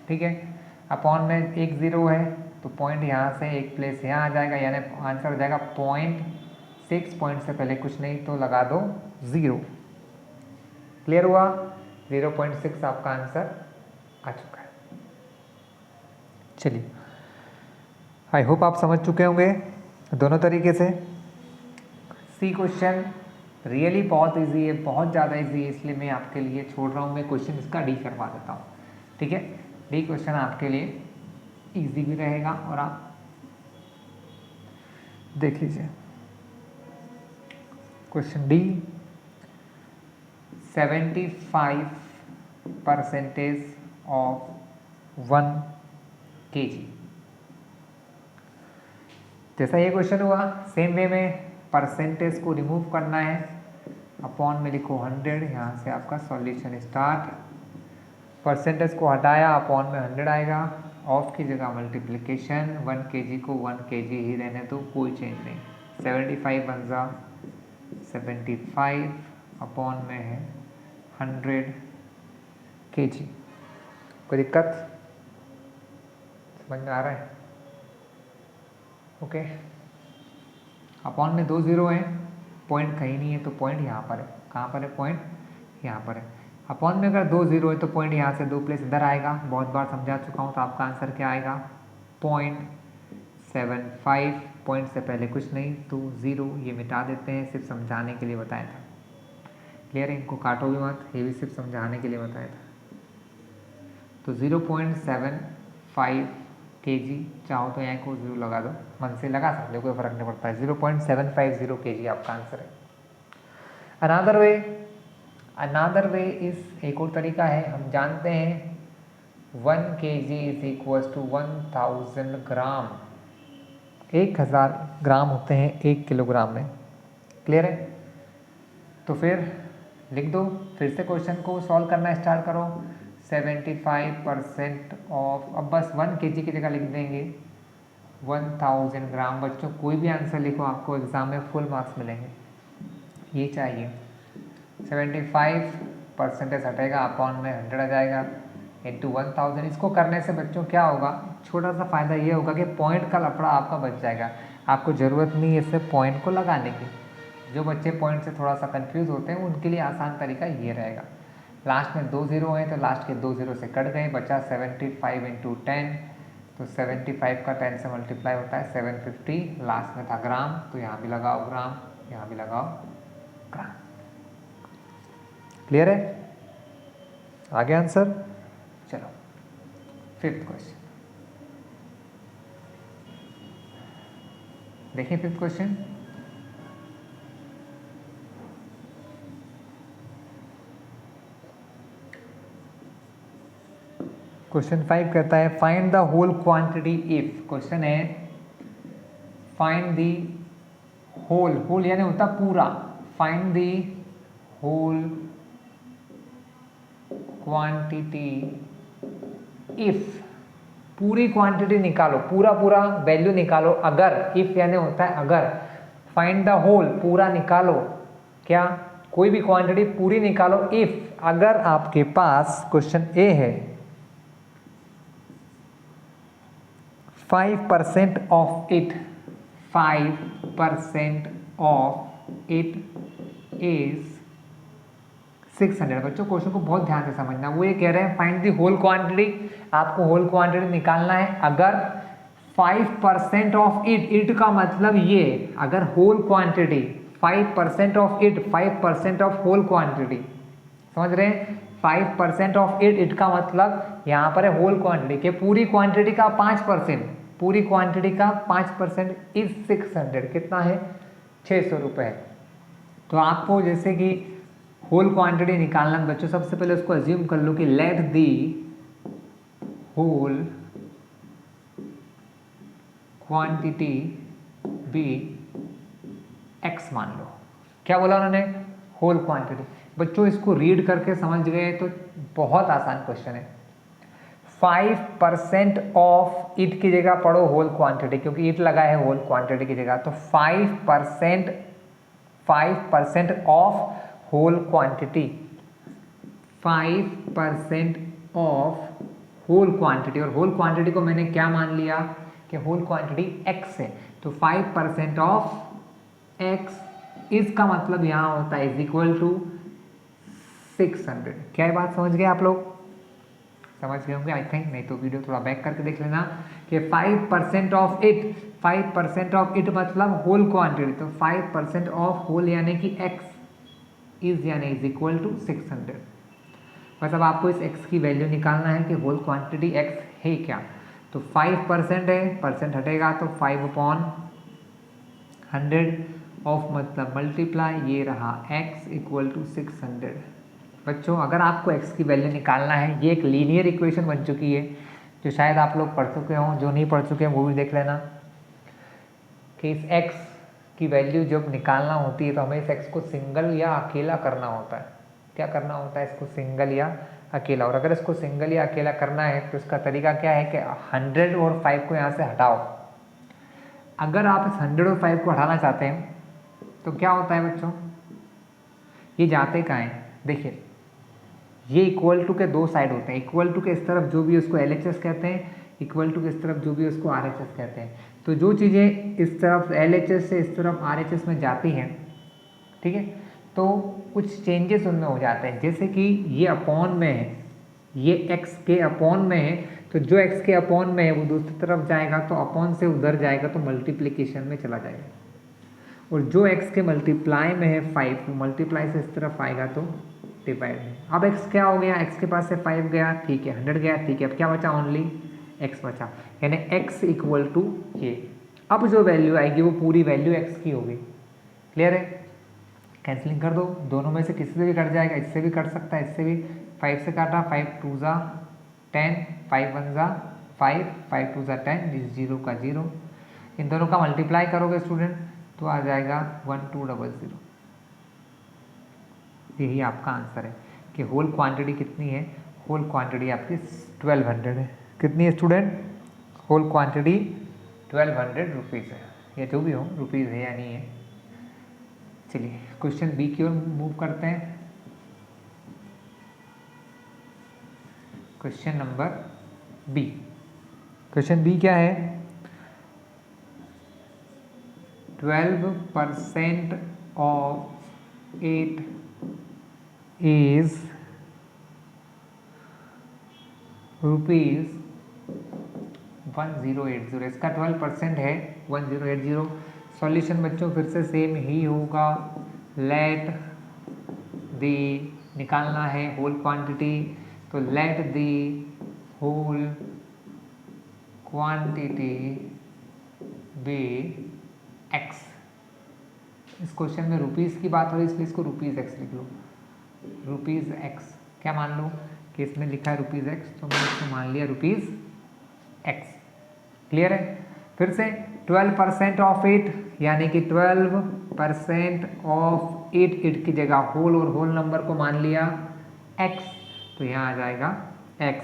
ठीक है, अपॉन में एक 0 है तो पॉइंट यहाँ से एक प्लेस यहाँ आ जाएगा, यानी आंसर हो जाएगा 0.6। पॉइंट से पहले कुछ नहीं तो लगा दो 0। क्लियर हुआ, 0.6 आपका आंसर आ चुका है। चलिए, आई होप आप समझ चुके होंगे दोनों तरीके से। सी क्वेश्चन रियली बहुत इजी है, बहुत ज़्यादा इजी है, इसलिए मैं आपके लिए छोड़ रहा हूँ। मैं क्वेश्चन इसका डी करवा देता हूँ। ठीक है, डी क्वेश्चन आपके लिए इजी भी रहेगा और आप देख लीजिए। Question D, 75% of 1 kg। जैसा ये क्वेश्चन हुआ, सेम वे में परसेंटेज को रिमूव करना है। अपॉन में लिखो 100, यहाँ से आपका सॉल्यूशन स्टार्ट। परसेंटेज को हटाया, अपॉन में 100 आएगा, ऑफ की जगह मल्टीप्लिकेशन, 1 kg को 1 kg ही रहने दो, कोई चेंज नहीं। 75 बन जा 75, अपॉन में है 100 kg। कोई दिक्कत समझ में आ रहा है? ओके, अपॉन में 2 0 है, पॉइंट कहीं नहीं है तो पॉइंट यहाँ पर है। कहाँ पर है पॉइंट? यहाँ पर है। अपॉन में अगर 2 0 है तो पॉइंट यहाँ से 2 प्लेस इधर आएगा, बहुत बार समझा चुका हूँ। तो आपका आंसर क्या आएगा 0.75। पॉइंट से पहले कुछ नहीं तो 0, ये मिटा देते हैं, सिर्फ समझाने के लिए बताया था। क्लियर है, इनको काटो भी मत, ये भी सिर्फ समझाने के लिए बताया था। तो 0.75 kg, चाहो तो यहाँ को 0 लगा दो, मन से लगा सकते हो, कोई फर्क नहीं पड़ता है। 0.750 kg आपका आंसर है। अनादर वे इस एक और तरीका है, हम जानते हैं 1 kg इज इक्वल टू 1000 ग्राम। 1000 ग्राम होते हैं 1 किलोग्राम में। क्लियर है, तो फिर लिख दो, फिर से क्वेश्चन को सॉल्व करना स्टार्ट करो। 75% ऑफ, अब बस 1 kg की जगह लिख देंगे 1000 ग्राम। बच्चों कोई भी आंसर लिखो, आपको एग्जाम में फुल मार्क्स मिलेंगे, ये चाहिए। 75% हटेगा, अपॉन में 100 आ जाएगा, इंटू 1000। इसको करने से बच्चों क्या होगा, छोटा सा फ़ायदा ये होगा कि पॉइंट का लफड़ा आपका बच जाएगा। आपको ज़रूरत नहीं है इससे पॉइंट को लगाने की। जो बच्चे पॉइंट से थोड़ा सा कंफ्यूज होते हैं उनके लिए आसान तरीका ये रहेगा। लास्ट में 2 0 हैं तो लास्ट के 2 0 से कट गए, बचा 75 इंटू 10। तो 75 का 10 से मल्टीप्लाई होता है 750। लास्ट में था ग्राम, तो यहाँ भी लगाओ ग्राम, यहाँ भी लगाओ ग्राम। क्लियर है, आगे आंसर। चलो 5th क्वेश्चन देखिए। 5th क्वेश्चन, क्वेश्चन 5 कहता है find the whole quantity if. Question है फाइंड दी होल यानी होता पूरा, find the whole quantity if. पूरी क्वांटिटी निकालो, पूरा वैल्यू निकालो अगर, इफ यानी होता है अगर। फाइंड द होल पूरा निकालो, क्या कोई भी क्वांटिटी पूरी निकालो इफ, अगर आपके पास क्वेश्चन ए है 5% of it, 5% of it is 600। बच्चों क्वेश्चन को बहुत ध्यान से समझना, वो ये कह रहे हैं फाइंड दी होल क्वांटिटी, आपको होल क्वांटिटी निकालना है अगर 5% ऑफ इट का मतलब ये, अगर whole quantity 5% of it, 5% of whole quantity, समझ रहे हैं। 5% ऑफ इट का मतलब यहाँ पर है होल क्वांटिटी के, पूरी क्वांटिटी का 5%, पूरी क्वांटिटी का 5% इज 600, कितना है 600 रुपये। तो आपको जैसे कि होल क्वांटिटी निकालना बच्चों, सबसे पहले उसको अज्यूम कर लो कि let the whole quantity be x मान लो। क्या बोला उन्होंने, होल क्वांटिटी। बच्चों इसको रीड करके समझ गए तो बहुत आसान क्वेश्चन है। 5% ऑफ इट की जगह पढ़ो होल क्वांटिटी, क्योंकि इट लगा है होल क्वांटिटी की जगह, तो 5% of whole quantity, 5% of whole quantity. और होल क्वांटिटी को मैंने क्या मान लिया कि होल क्वांटिटी x है, तो 5% ऑफ x इसका मतलब यहाँ होता है इज इक्वल टू 600। क्या ये बात समझ गए आप लोग, समझ गए होंगे आई थिंक, नहीं तो वीडियो थोड़ा बैक करके देख लेना कि 5% ऑफ इट, 5% ऑफ इट मतलब होल क्वांटिटी, तो 5% ऑफ होल यानी कि x इज यानी इज इक्वल टू 600। बस अब आपको इस x की वैल्यू निकालना है कि होल क्वांटिटी x है क्या। तो 5% है, परसेंट हटेगा तो 5/100 ऑफ मतलब मल्टीप्लाई, ये रहा x इक्वल टू 600। बच्चों अगर आपको x की वैल्यू निकालना है, ये एक लीनियर इक्वेशन बन चुकी है जो शायद आप लोग पढ़ चुके हों, जो नहीं पढ़ चुके हैं वो भी देख लेना कि इस x की वैल्यू जब निकालना होती है तो हमें इस x को सिंगल या अकेला करना होता है। क्या करना होता है, इसको सिंगल या अकेला। और अगर इसको सिंगल या अकेला करना है तो इसका तरीका क्या है कि 100 और 5 को यहाँ से हटाओ। अगर आप इस 100 और 5 को हटाना चाहते हैं तो क्या होता है बच्चों, ये जाते कहाँ हैं, देखिए ये इक्वल टू के दो साइड होते हैं। इक्वल टू के इस तरफ जो भी उसको LHS कहते हैं, इक्वल टू के इस तरफ जो भी उसको RHS कहते हैं। तो जो चीज़ें इस तरफ LHS से इस तरफ RHS में जाती हैं, ठीक है, तो कुछ चेंजेस उनमें हो जाते हैं, जैसे कि ये अपॉन में है, ये x के अपॉन में है, तो जो x के अपॉन में है वो दूसरी तरफ जाएगा, तो अपॉन से उधर जाएगा तो मल्टीप्लिकेशन में चला जाएगा, और जो x के मल्टीप्लाई में है 5, तो मल्टीप्लाई से इस तरफ आएगा तो डिवाइड में। अब x क्या हो गया, x के पास से 5 गया, ठीक है, 100 गया, ठीक है, अब क्या बचा, ओनली x बचा, यानी x इक्वल टू ये। अब जो वैल्यू आएगी वो पूरी वैल्यू x की होगी। क्लियर है? कैंसिलिंग कर दो, दोनों में से किसी से भी कट जाएगा, इससे भी कट सकता है, इससे भी। 5 से काटा, 5 2 ज़ा 10, 5 1 ज़ा 5, 5 2 ज़ा 10, 0 का 0। इन दोनों का मल्टीप्लाई करोगे स्टूडेंट तो आ जाएगा 1200। यही आपका आंसर है कि होल क्वांटिटी कितनी है, होल क्वांटिटी आपकी 1200 है। कितनी है स्टूडेंट? होल क्वांटिटी 1200 रुपीज़ है, या जो भी हो रुपीज़ है या नहीं है। चलिए क्वेश्चन बी की ओर मूव करते हैं। Question number B, question B क्या है, 12% ऑफ 8 इज ₹1080। इसका 12% है 1080। सॉल्यूशन बच्चों फिर से सेम ही होगा। लेट दी निकालना है होल क्वांटिटी, तो let the whole quantity be x। इस क्वेश्चन में रुपीज़ की बात हो रही है इसलिए इसको रुपीज़ x लिख लो, रुपीज़ x। क्या मान लो कि इसमें लिखा है रुपीज़ x, तो मैंने इसको मान लिया रुपीज़ x। क्लियर है? फिर से 12% ऑफ 8, यानी कि 12% ऑफ 8 की जगह होल और होल नंबर को मान लिया x, तो यहाँ आ जाएगा x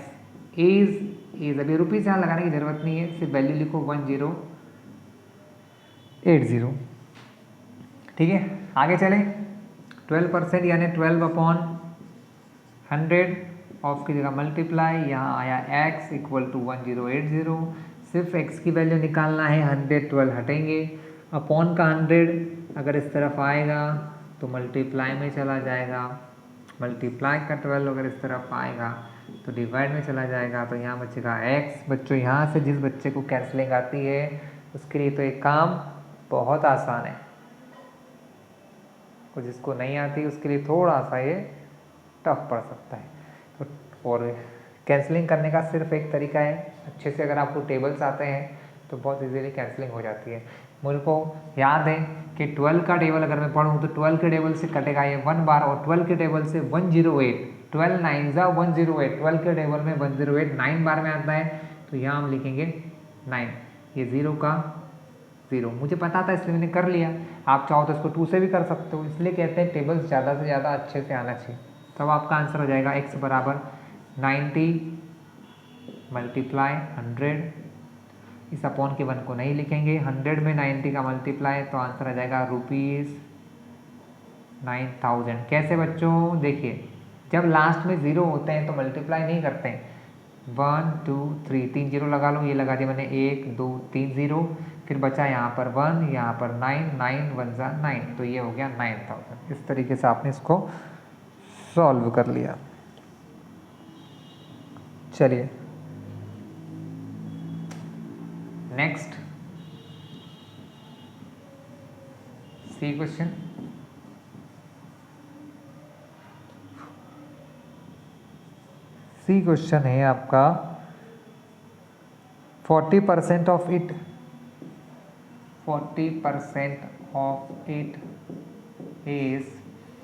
इज अभी रुपीज़ यहाँ लगाने की ज़रूरत नहीं है, सिर्फ वैल्यू लिखो 1080। ठीक है, आगे चलें। 12% यानी 12/100, ऑफ की जगह मल्टीप्लाई, यहाँ आया x इक्वल टू 1080। सिर्फ x की वैल्यू निकालना है, 100 12 हटेंगे, अपॉन का 100 अगर इस तरफ आएगा तो मल्टीप्लाई में चला जाएगा, मल्टीप्लाई का 12 अगर इस तरफ आएगा तो डिवाइड में चला जाएगा, तो यहाँ बचेगा x। बच्चों यहाँ से जिस बच्चे को कैंसलिंग आती है उसके लिए तो एक काम बहुत आसान है, और जिसको नहीं आती उसके लिए थोड़ा सा ये टफ पड़ सकता है। तो और कैंसलिंग करने का सिर्फ एक तरीका है, अच्छे से अगर आपको टेबल्स आते हैं तो बहुत इजीली कैंसलिंग हो जाती है। मुझे को याद है कि 12 का टेबल अगर मैं पढ़ूँ तो 12 के टेबल से कटेगा ये 1 बार, और 12 के टेबल से 108, 12 9 ज़ा 108, 12 के टेबल में 108 9 बार में आता है, तो यहाँ हम लिखेंगे 9, ये 0 का 0। मुझे पता था इसलिए मैंने कर लिया, आप चाहो तो इसको 2 से भी कर सकते हो, इसलिए कहते हैं टेबल्स ज़्यादा से ज़्यादा अच्छे से आना चाहिए। तब आपका आंसर हो जाएगा x बराबर 90 मल्टीप्लाई 100। इस अपॉन के 1 को नहीं लिखेंगे, 100 में 90 का मल्टीप्लाई, तो आंसर आ जाएगा ₹9000। कैसे बच्चों? देखिए जब लास्ट में 0 होते हैं तो मल्टीप्लाई नहीं करते हैं, 1 2 3 3 0 लगा लो, ये लगा दिया मैंने 1 2 3 0, फिर बचा यहाँ पर 1, यहाँ पर 9, 9 1 ज़ा 9, तो ये हो गया 9000। इस तरीके से आपने इसको सॉल्व कर लिया। चलिए next C question. C question है आपका 40% of it, 40% of it is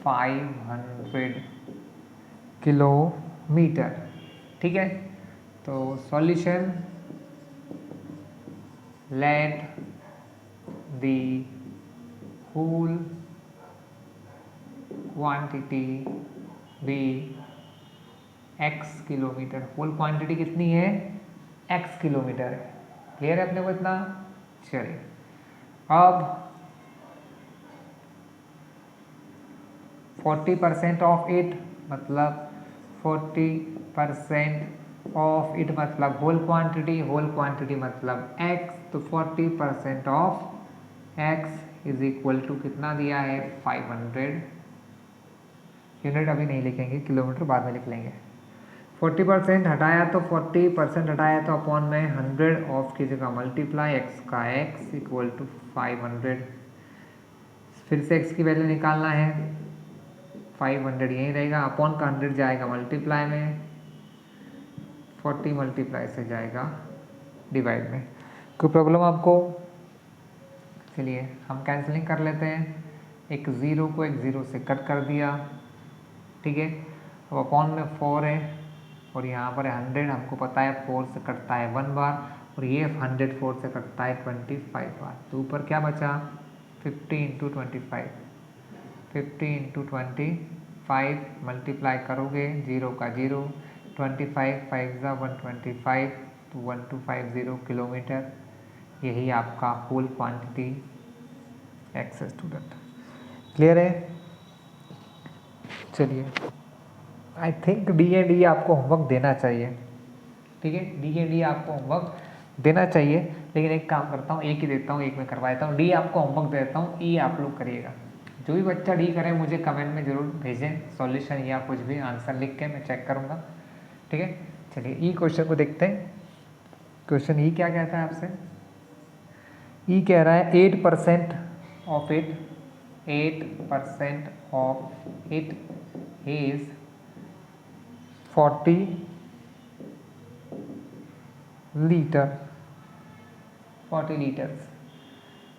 500 kilometre. ठीक है, तो solution let the whole quantity be x kilometre. Whole quantity कितनी है? x किलोमीटर है। क्लियर है अपने को इतना? चलिए अब 40% ऑफ इट मतलब 40% ऑफ इट मतलब होल क्वांटिटी मतलब x, तो 40% of x is equal to कितना दिया है? 500 यूनिट अभी नहीं लिखेंगे, किलोमीटर बाद में लिख लेंगे। 40% हटाया तो 40% हटाया तो अपॉन में 100 ऑफ की जगह मल्टीप्लाई एक्स का एक्स इक्वल टू 500। फिर से एक्स की वैल्यू निकालना है, 500 यहीं रहेगा, अपॉन का 100 जाएगा मल्टीप्लाई में, 40 मल्टीप्लाई से जाएगा डिवाइड में। कोई प्रॉब्लम आपको? चलिए हम कैंसलिंग कर लेते हैं, एक ज़ीरो को एक ज़ीरो से कट कर दिया, ठीक है। अब अपॉन में 4 है और यहाँ पर 100, हमको पता है 4 से कटता है 1 बार और ये 100 4 से कटता है 25 बार। तो ऊपर क्या बचा? 50 इंटू 25, 50 इंटू 25 मल्टीप्लाई करोगे, 0 का 0, 25 5 ज़ा 125, तो 1250 किलोमीटर। यही आपका होल क्वांटिटी एक्स है स्टूडेंट। क्लियर है? चलिए आई थिंक डी एंड ई आपको होमवर्क देना चाहिए, ठीक है। डी एंड ई आपको होमवर्क देना चाहिए, लेकिन एक काम करता हूँ, एक ही देता हूँ, एक में करवा देता हूँ। डी आपको होमवर्क देता हूँ, ई आप लोग करिएगा। जो भी बच्चा डी करे मुझे कमेंट में ज़रूर भेजें सॉल्यूशन या कुछ भी आंसर लिख के, मैं चेक करूँगा, ठीक है। चलिए ई क्वेश्चन को देखते हैं। क्वेश्चन ई क्या कहता है आपसे? ई कह रहा है 8% of it, 8% of it is 40 litre, 40 litres.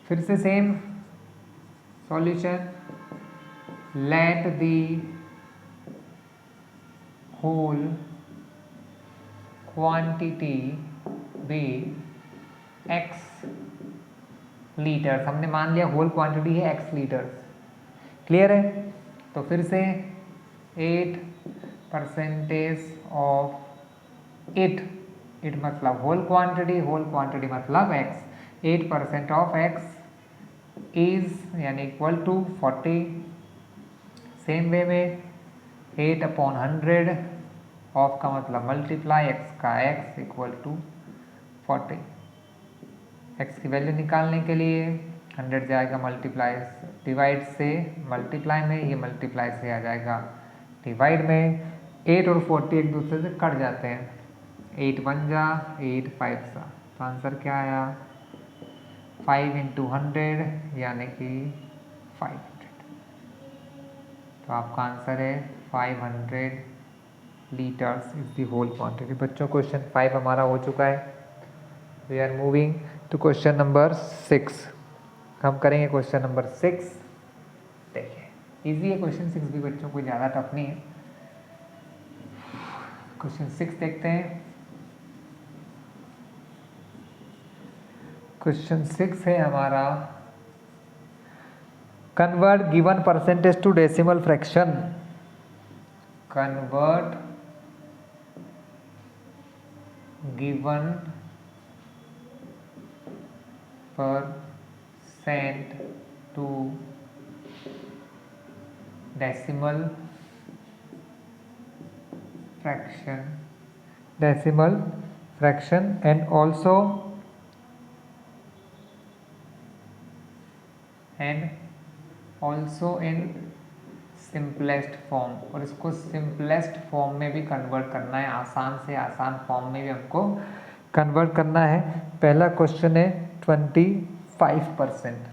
फिर से same solution, let the whole quantity be x litres. हमने मान लिया होल क्वांटिटी है एक्स लीटर्स। क्लियर है? तो फिर से 8% ऑफ इट, इट मतलब होल क्वांटिटी, होल क्वांटिटी मतलब एक्स, 8% ऑफ एक्स इज यानी इक्वल टू 40। सेम वे में 8/100 ऑफ का मतलब मल्टीप्लाई एक्स का एक्स इक्वल टू 40। एक्स की वैल्यू निकालने के लिए 100 जाएगा मल्टीप्लाई डिवाइड से मल्टीप्लाई में, ये मल्टीप्लाई से आ जाएगा डिवाइड में। 8 और 40 एक दूसरे से कट जाते हैं, 8 1 जा 8 5 सा, तो आंसर क्या आया? 5 इंटू 100 यानी कि 500। तो आपका आंसर है 500 litres is the whole quantity. बच्चों क्वेश्चन 5 हमारा हो चुका है। We are moving to question number 6। हम करेंगे क्वेश्चन नंबर 6। देखिए इजी है क्वेश्चन 6 भी बच्चों, कोई ज़्यादा टफ नहीं है। क्वेश्चन 6 देखते हैं। क्वेश्चन 6 है हमारा, convert given percentage to decimal fraction. Convert given percent to decimal fraction and also in simplest form. और इसको सिंपलेस्ट फॉर्म में भी कन्वर्ट करना है, आसान से आसान फॉर्म में भी हमको कन्वर्ट करना है। पहला क्वेश्चन है 25%।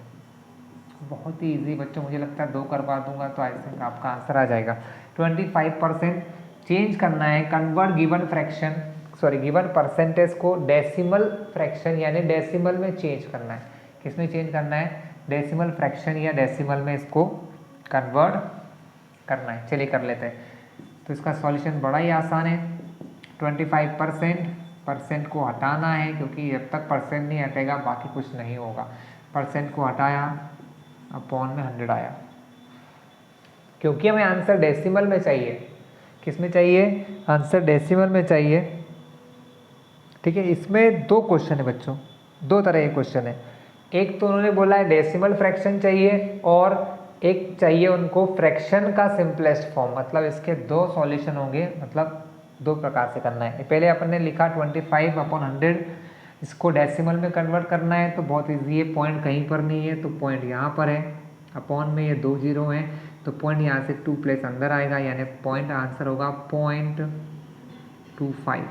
बहुत ही इजी बच्चों, मुझे लगता है 2 करवा दूंगा तो आई थिंक आपका आंसर आ जाएगा। 25% चेंज करना है, convert given fraction given percentage को डेसिमल फ्रैक्शन यानी डेसिमल में चेंज करना है। किसमें चेंज करना है? डेसिमल फ्रैक्शन या डेसिमल में इसको कन्वर्ट करना है। चलिए कर लेते हैं। तो इसका सॉल्यूशन बड़ा ही आसान है। 25% को हटाना है, क्योंकि जब तक परसेंट नहीं हटेगा बाकी कुछ नहीं होगा। परसेंट को हटाया, अपॉन में 100 आया, क्योंकि हमें आंसर डेसिमल में चाहिए। किस में चाहिए? आंसर डेसिमल में चाहिए, ठीक है। इसमें 2 क्वेश्चन है बच्चों, 2 तरह के क्वेश्चन है। एक तो उन्होंने बोला है डेसिमल फ्रैक्शन चाहिए और एक चाहिए उनको फ्रैक्शन का सिंपलेस्ट फॉर्म। मतलब इसके 2 सॉल्यूशन होंगे, मतलब 2 प्रकार से करना है। पहले अपन ने लिखा 25/100, इसको डेसिमल में कन्वर्ट करना है तो बहुत ईजी है, पॉइंट कहीं पर नहीं है तो पॉइंट यहाँ पर है। अपॉन में ये 2 जीरो हैं तो पॉइंट यहाँ से 2 प्लेस अंदर आएगा, यानी पॉइंट आंसर होगा 0.25।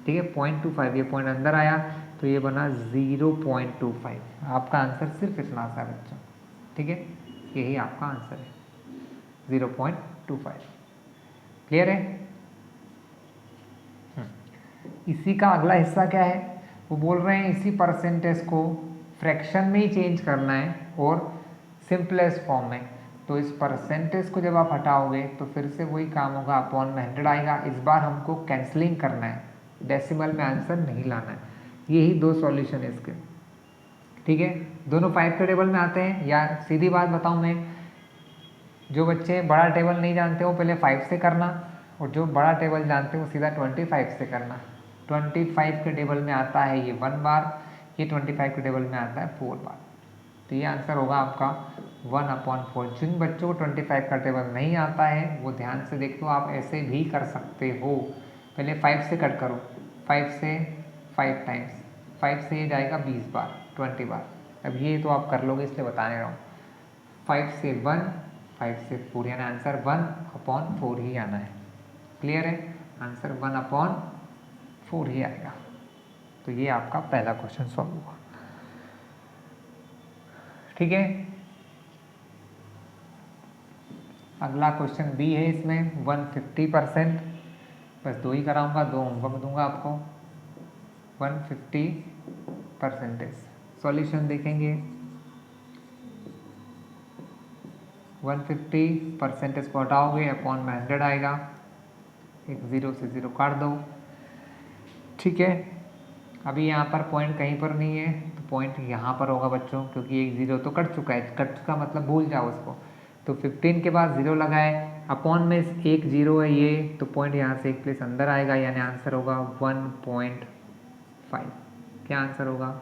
ठीक है, 0.25 ये पॉइंट अंदर आया तो ये बना 0.25। आपका आंसर सिर्फ इतना सा है बच्चों। ठीक है, यही आपका आंसर है 0.25। क्लियर है? इसी का अगला हिस्सा क्या है, वो बोल रहे हैं इसी परसेंटेज को फ्रैक्शन में ही चेंज करना है और सिंपलेस्ट फॉर्म में। तो इस परसेंटेज को जब आप हटाओगे तो फिर से वही काम होगा, अपॉन में 100 आएगा। इस बार हमको कैंसलिंग करना है, डेसिमल में आंसर नहीं लाना है। यही 2 सॉल्यूशन है इसके। ठीक है, दोनों 5 के टेबल में आते हैं। या सीधी बात बताऊं मैं, जो बच्चे बड़ा टेबल नहीं जानते वो पहले 5 से करना, और जो बड़ा टेबल जानते हैं वो सीधा 25 से करना। 25 के टेबल में आता है ये 1 बार, ये 25 के टेबल में आता है 4 बार। तो ये आंसर होगा आपका 1/4। जिन बच्चों को 25 का टेबल नहीं आता है वो ध्यान से देख लो, आप ऐसे भी कर सकते हो। पहले 5 से कट करो, 5 से 5 टाइम्स, 5 से ये जाएगा 20 बार, 20 बार। अब ये तो आप कर लोगे इसलिए बताने रहा हूँ। 5 से 1, 5 से 4, यानी आंसर 1/4 ही आना है। क्लियर है? आंसर 1/4 ही आएगा। तो ये आपका पहला क्वेश्चन सॉल्व हुआ। ठीक है, अगला क्वेश्चन बी है, इसमें 150%। बस 2 ही कराऊंगा, 2 होमवर्क दूंगा आपको। 150%। सॉल्यूशन देखेंगे। 150% को हटाओगे, अपॉन में 100 आएगा, एक 0 से 0 काट दो। ठीक है, अभी यहाँ पर पॉइंट कहीं पर नहीं है तो पॉइंट यहाँ पर होगा बच्चों, क्योंकि एक 0 तो कट चुका है। कट चुका मतलब भूल जाओ उसको। तो 15 के बाद 0 लगाए, अपॉन में एक 0 है ये, तो पॉइंट यहाँ से एक प्लेस अंदर आएगा, यानी आंसर होगा 1.5। क्या आंसर होगा?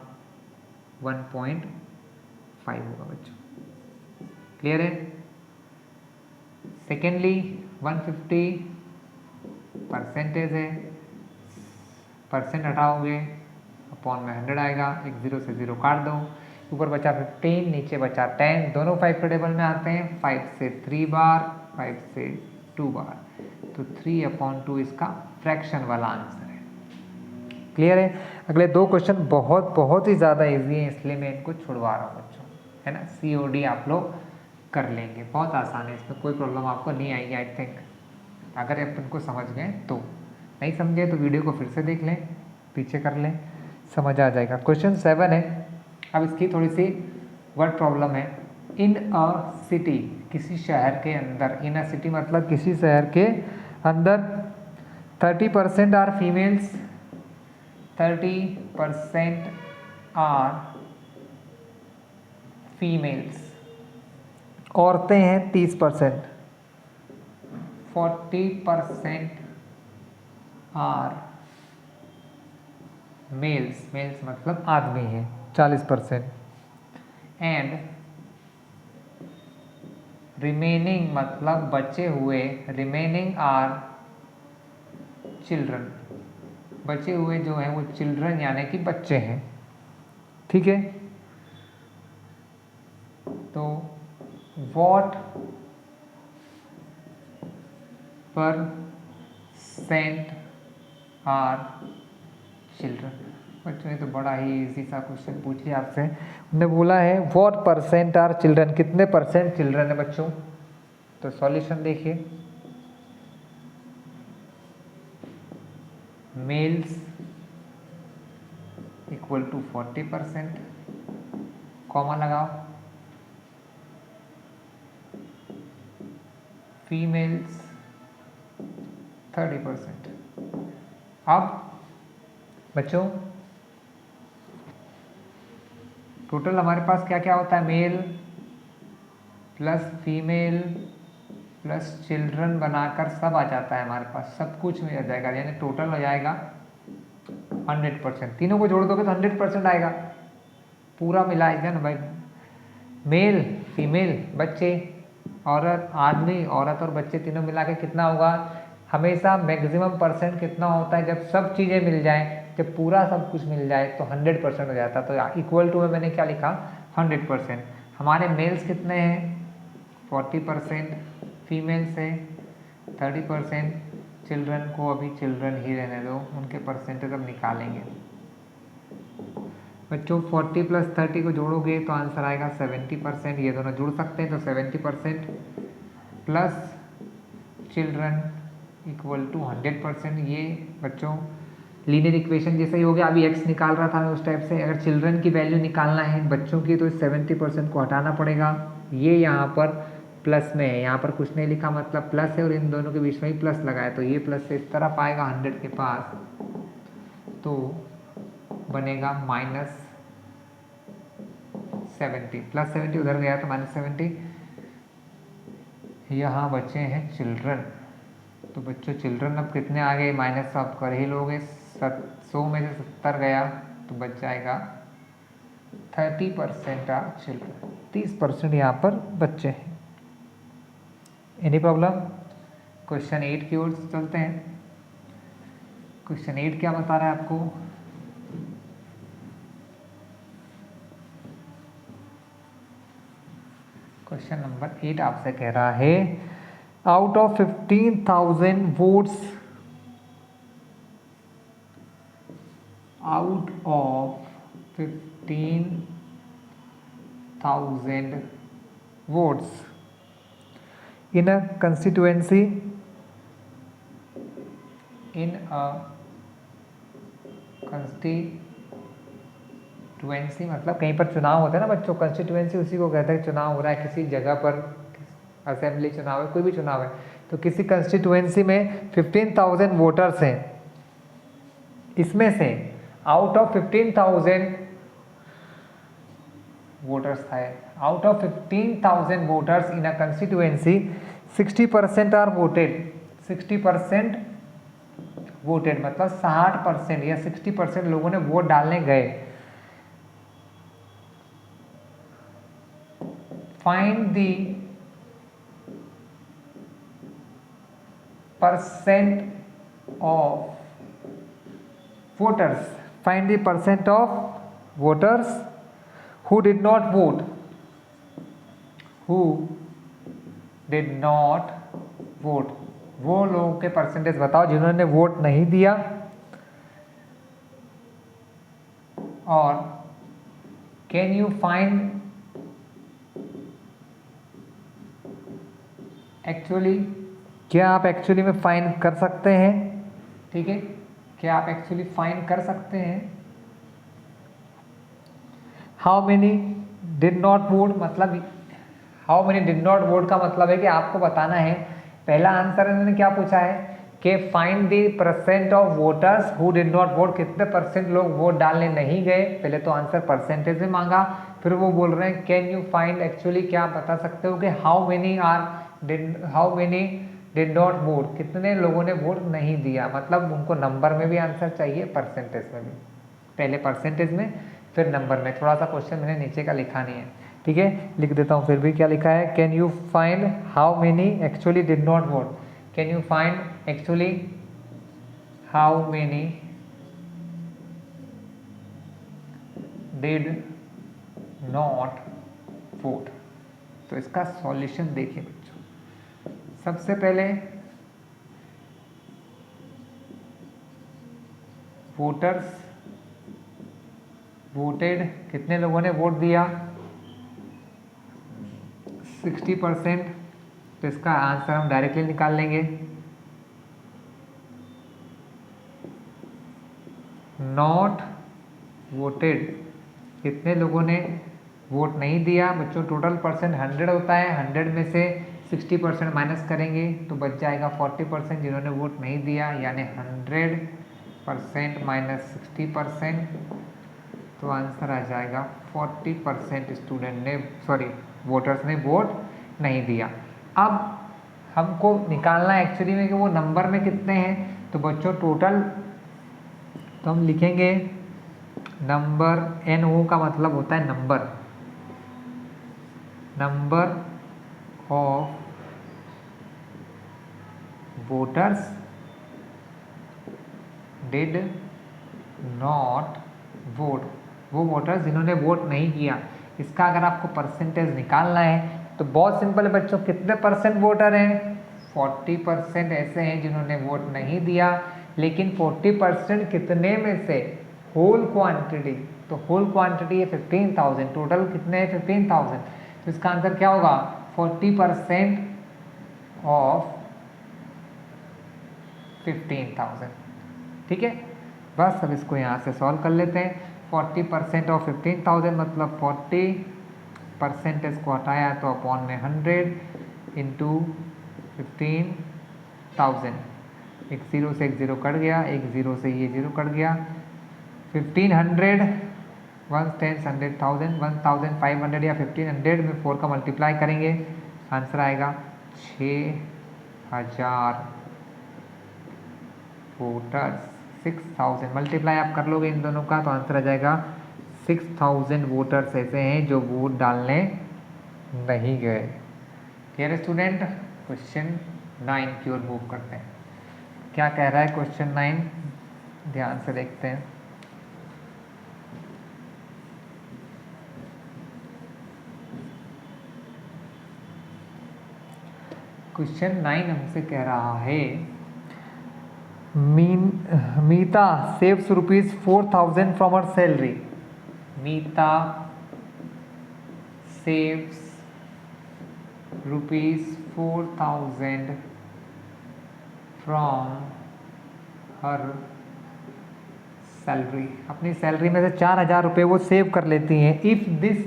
1.5 होगा बच्चों। क्लियर है? सेकेंडली 150% है, परसेंट हटाओगे, अपॉन में 100 आएगा, एक 0 से 0 काट दो। ऊपर बचा 15, नीचे बचा 10। दोनों 5 के टेबल में आते हैं, 5 से 3 बार, 5 से 2 बार। तो 3/2 इसका फ्रैक्शन वाला आंसर है। क्लियर है? अगले 2 क्वेश्चन बहुत ही ज़्यादा इजी है, इसलिए मैं इनको छुड़वा रहा हूँ बच्चों, है ना। COD आप लोग कर लेंगे, बहुत आसान है, इसमें कोई प्रॉब्लम आपको नहीं आएगी आई थिंक, अगर आप इनको समझ गए तो। नहीं समझे तो वीडियो को फिर से देख लें, पीछे कर लें, समझ आ जाएगा। क्वेश्चन 7 है। अब इसकी थोड़ी सी वर्ड प्रॉब्लम है। इन अ सिटी, किसी शहर के अंदर, इन अ सिटी मतलब किसी शहर के अंदर 30% आर फीमेल्स, 30% आर फीमेल्स, औरतें हैं 30%, 40% आर मेल्स, मेल्स मतलब आदमी हैं 40%, एंड रिमेनिंग मतलब बचे हुए, रिमेनिंग आर चिल्ड्रन, बचे हुए जो हैं वो चिल्ड्रन यानी कि बच्चे हैं। ठीक है, तो व्हाट % आर चिल्ड्रन। बच्चों ने तो बड़ा ही इजी सा क्वेश्चन पूछिए आपसे। उन्होंने बोला है व्हाट % आर चिल्ड्रन, कितने % चिल्ड्रन है बच्चों। तो सॉल्यूशन देखिए, मेल्स इक्वल टू 40%, कॉमा लगाओ, फीमेल्स 30%। अब बच्चों टोटल हमारे पास क्या क्या होता है, male plus female plus children बनाकर सब आ जाता है हमारे पास, सब कुछ में आ जाएगा, यानी टोटल हो जाएगा 100%। तीनों को जोड़ दोगे तो 100% आएगा, पूरा मिलाएगा ना भाई। मेल फीमेल बच्चे, औरत आदमी, औरत और बच्चे तीनों मिला के कितना होगा। हमेशा मैक्सिमम % कितना होता है, जब सब चीज़ें मिल जाएं, जब पूरा सब कुछ मिल जाए तो 100% हो जाता है। तो इक्वल टू में मैंने क्या लिखा, 100%। हमारे मेल्स कितने हैं 40%, फीमेल्स है 30%। चिल्ड्रन को अभी चिल्ड्रन ही रहने दो, उनके परसेंटेज अब निकालेंगे। बच्चों 40 + 30 को जोड़ोगे तो आंसर आएगा 70%। ये दोनों जुड़ सकते हैं तो 70% प्लस चिल्ड्रन इक्वल टू 100%। ये बच्चों लीनियर इक्वेशन जैसा ही हो गया। अभी x निकाल रहा था मैं उस टाइप से। अगर चिल्ड्रन की वैल्यू निकालना है बच्चों की तो 70% को हटाना पड़ेगा। ये यहाँ पर प्लस में है, यहाँ पर कुछ नहीं लिखा मतलब प्लस है, और इन दोनों के बीच में ही प्लस लगाया तो ये प्लस से इस तरफ आएगा 100 के पास, तो बनेगा -70। +70 उधर गया तो -70। यहाँ बचे हैं चिल्ड्रन। तो बच्चों चिल्ड्रन अब कितने आ गए, माइनस आप कर ही लोगे। 100 में से 70 गया तो बच जाएगा 30% आर चिल्ड्रन। 30% यहाँ पर बच्चे हैं। Any problem? क्वेश्चन 8 की ओर चलते हैं। क्वेश्चन 8 क्या बता रहा है आपको? क्वेश्चन नंबर 8 आपसे कह रहा है out of 15,000 votes, out of 15,000 votes in a constituency, मतलब कहीं पर चुनाव होता है ना बच्चों, कंस्टिट्यूएंसी उसी को कहते हैं। चुनाव हो रहा है किसी जगह पर, असेंबली चुनाव है, कोई भी चुनाव है, तो किसी कंस्टिट्यूएंसी में 15,000 वोटर्स हैं। इसमें से आउट ऑफ 15,000 वोटर्स है, out of 15,000 voters in a constituency 60% are voted. 60% voted मतलब 60% या 60% लोगों ने वोट डालने गए। Find the percent of voters, find the percent of voters who did not vote, who did not vote। वो लोगों के परसेंटेज बताओ जिन्होंने वोट नहीं दिया। और कैन यू फाइंड एक्चुअली, क्या आप एक्चुअली में फाइंड कर सकते हैं? ठीक है, क्या आप एक्चुअली फाइंड कर सकते हैं? How many did not vote, मतलब how many did not vote का मतलब है कि आपको बताना है। पहला आंसर इन्होंने क्या पूछा है कि find the percent of voters who did not vote, कितने परसेंट लोग वोट डालने नहीं गए। पहले तो आंसर परसेंटेज में मांगा, फिर वो बोल रहे हैं कैन यू फाइंड, एक्चुअली क्या आप बता सकते हो कि how many did not vote, कितने लोगों ने वोट नहीं दिया। मतलब उनको नंबर में भी आंसर चाहिए, परसेंटेज में भी। पहले परसेंटेज में फिर नंबर में। थोड़ा सा क्वेश्चन मैंने नीचे का लिखा नहीं है, ठीक है, लिख देता हूँ फिर भी। क्या लिखा है? Can you find how many actually did not vote, can you find actually how many did not vote. तो इसका सॉल्यूशन देखिए बच्चों। सबसे पहले वोटर्स वोटेड, कितने लोगों ने वोट दिया? 60%। तो इसका आंसर हम डायरेक्टली निकाल लेंगे। नॉट वोटेड, कितने लोगों ने वोट नहीं दिया। बच्चों टोटल परसेंट 100 होता है, 100 में से 60% माइनस करेंगे तो बच जाएगा 40% जिन्होंने वोट नहीं दिया, यानी 100% माइनस 60%, तो आंसर आ जाएगा 40% स्टूडेंट ने, सॉरी वोटर्स ने वोट नहीं दिया। अब हमको निकालना है एक्चुअली में कि वो नंबर में कितने हैं। तो बच्चों टोटल, तो हम लिखेंगे नंबर, NO का मतलब होता है number of voters did not vote, वो वोटर्स जिन्होंने वोट नहीं किया। इसका अगर आपको परसेंटेज निकालना है तो बहुत सिंपल है बच्चों, कितने परसेंट वोटर हैं? 40% ऐसे हैं जिन्होंने वोट नहीं दिया, लेकिन 40% कितने में से? Whole quantity. तो होल क्वांटिटी है 15,000, टोटल कितने हैं? 15,000। तो इसका आंसर क्या होगा? 40% ऑफ 15,000। ठीक है, बस अब इसको यहाँ से सॉल्व कर लेते हैं। 40% ऑफ 15,000 मतलब 40% इसको हटाया तो अपॉन में 100 इंटू 15,000। एक जीरो से एक जीरो कट गया, एक जीरो से ये जीरो कट गया। 1500 1 10 100,000 1,500 या 1500 में 4 का मल्टीप्लाई करेंगे, आंसर आएगा 6,000 वोटर्स। 6,000 मल्टीप्लाई आप कर लोगे इन दोनों का तो आंसर आ जाएगा 6,000 वोटर्स ऐसे हैं जो वोट डालने नहीं गए। Clear student? क्वेश्चन 9 की ओर मूव करते हैं। क्या कह रहा है क्वेश्चन 9? ध्यान से देखते हैं। क्वेश्चन 9 हमसे कह रहा है Meeta saves ₹4,000 from her salary. Meeta saves ₹4,000 from her salary. अपनी सैलरी में से 4,000 रुपये वो सेव कर लेती हैं। इफ दिस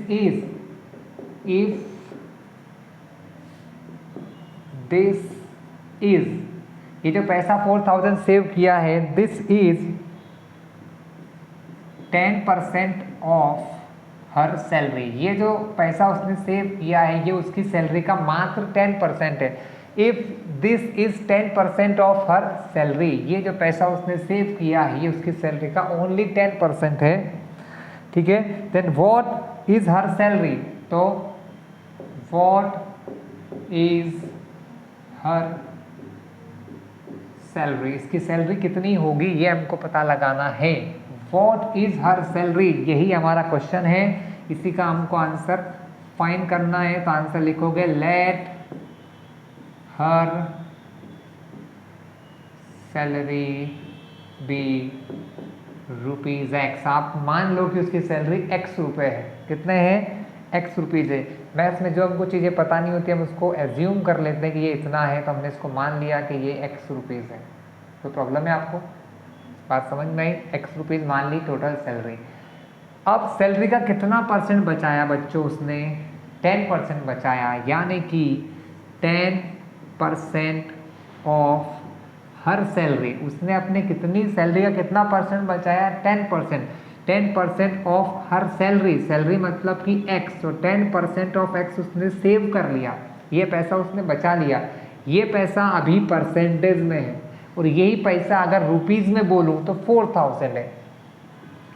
इज ये जो पैसा 4,000 सेव किया है, this is 10% of her salary. ये जो पैसा उसने सेव किया है ये उसकी सैलरी का मात्र 10% है। If this is 10% of her salary, ये जो पैसा उसने सेव किया है ये उसकी सैलरी का ओनली 10% है। ठीक है, then what is her salary? तो व्हाट इज हर सैलरी, इसकी सैलरी कितनी होगी ये हमको पता लगाना है। व्हाट इज हर सैलरी, यही हमारा क्वेश्चन है, इसी का हमको आंसर फाइंड करना है। तो आंसर लिखोगे let her salary be ₹X। आप मान लो कि उसकी सैलरी X रुपये है। कितने हैं? X रुपीज़ है। मैथ्स में जो हमको चीज़ें पता नहीं होती हम उसको एज्यूम कर लेते हैं कि ये इतना है, तो हमने इसको मान लिया कि ये X रुपीज़ है। तो प्रॉब्लम है आपको? बात समझ में आई? X रुपीज़ मान ली टोटल सैलरी। अब सैलरी का कितना परसेंट बचाया बच्चों उसने? 10% बचाया, यानी कि 10% ऑफ हर सैलरी। उसने अपने कितनी सैलरी का कितना परसेंट बचाया? 10%। 10% ऑफ हर सैलरी, सैलरी मतलब कि X, तो 10% ऑफ X उसने सेव कर लिया, ये पैसा उसने बचा लिया। ये पैसा अभी परसेंटेज में है और यही पैसा अगर रुपीज़ में बोलूँ तो 4,000 है।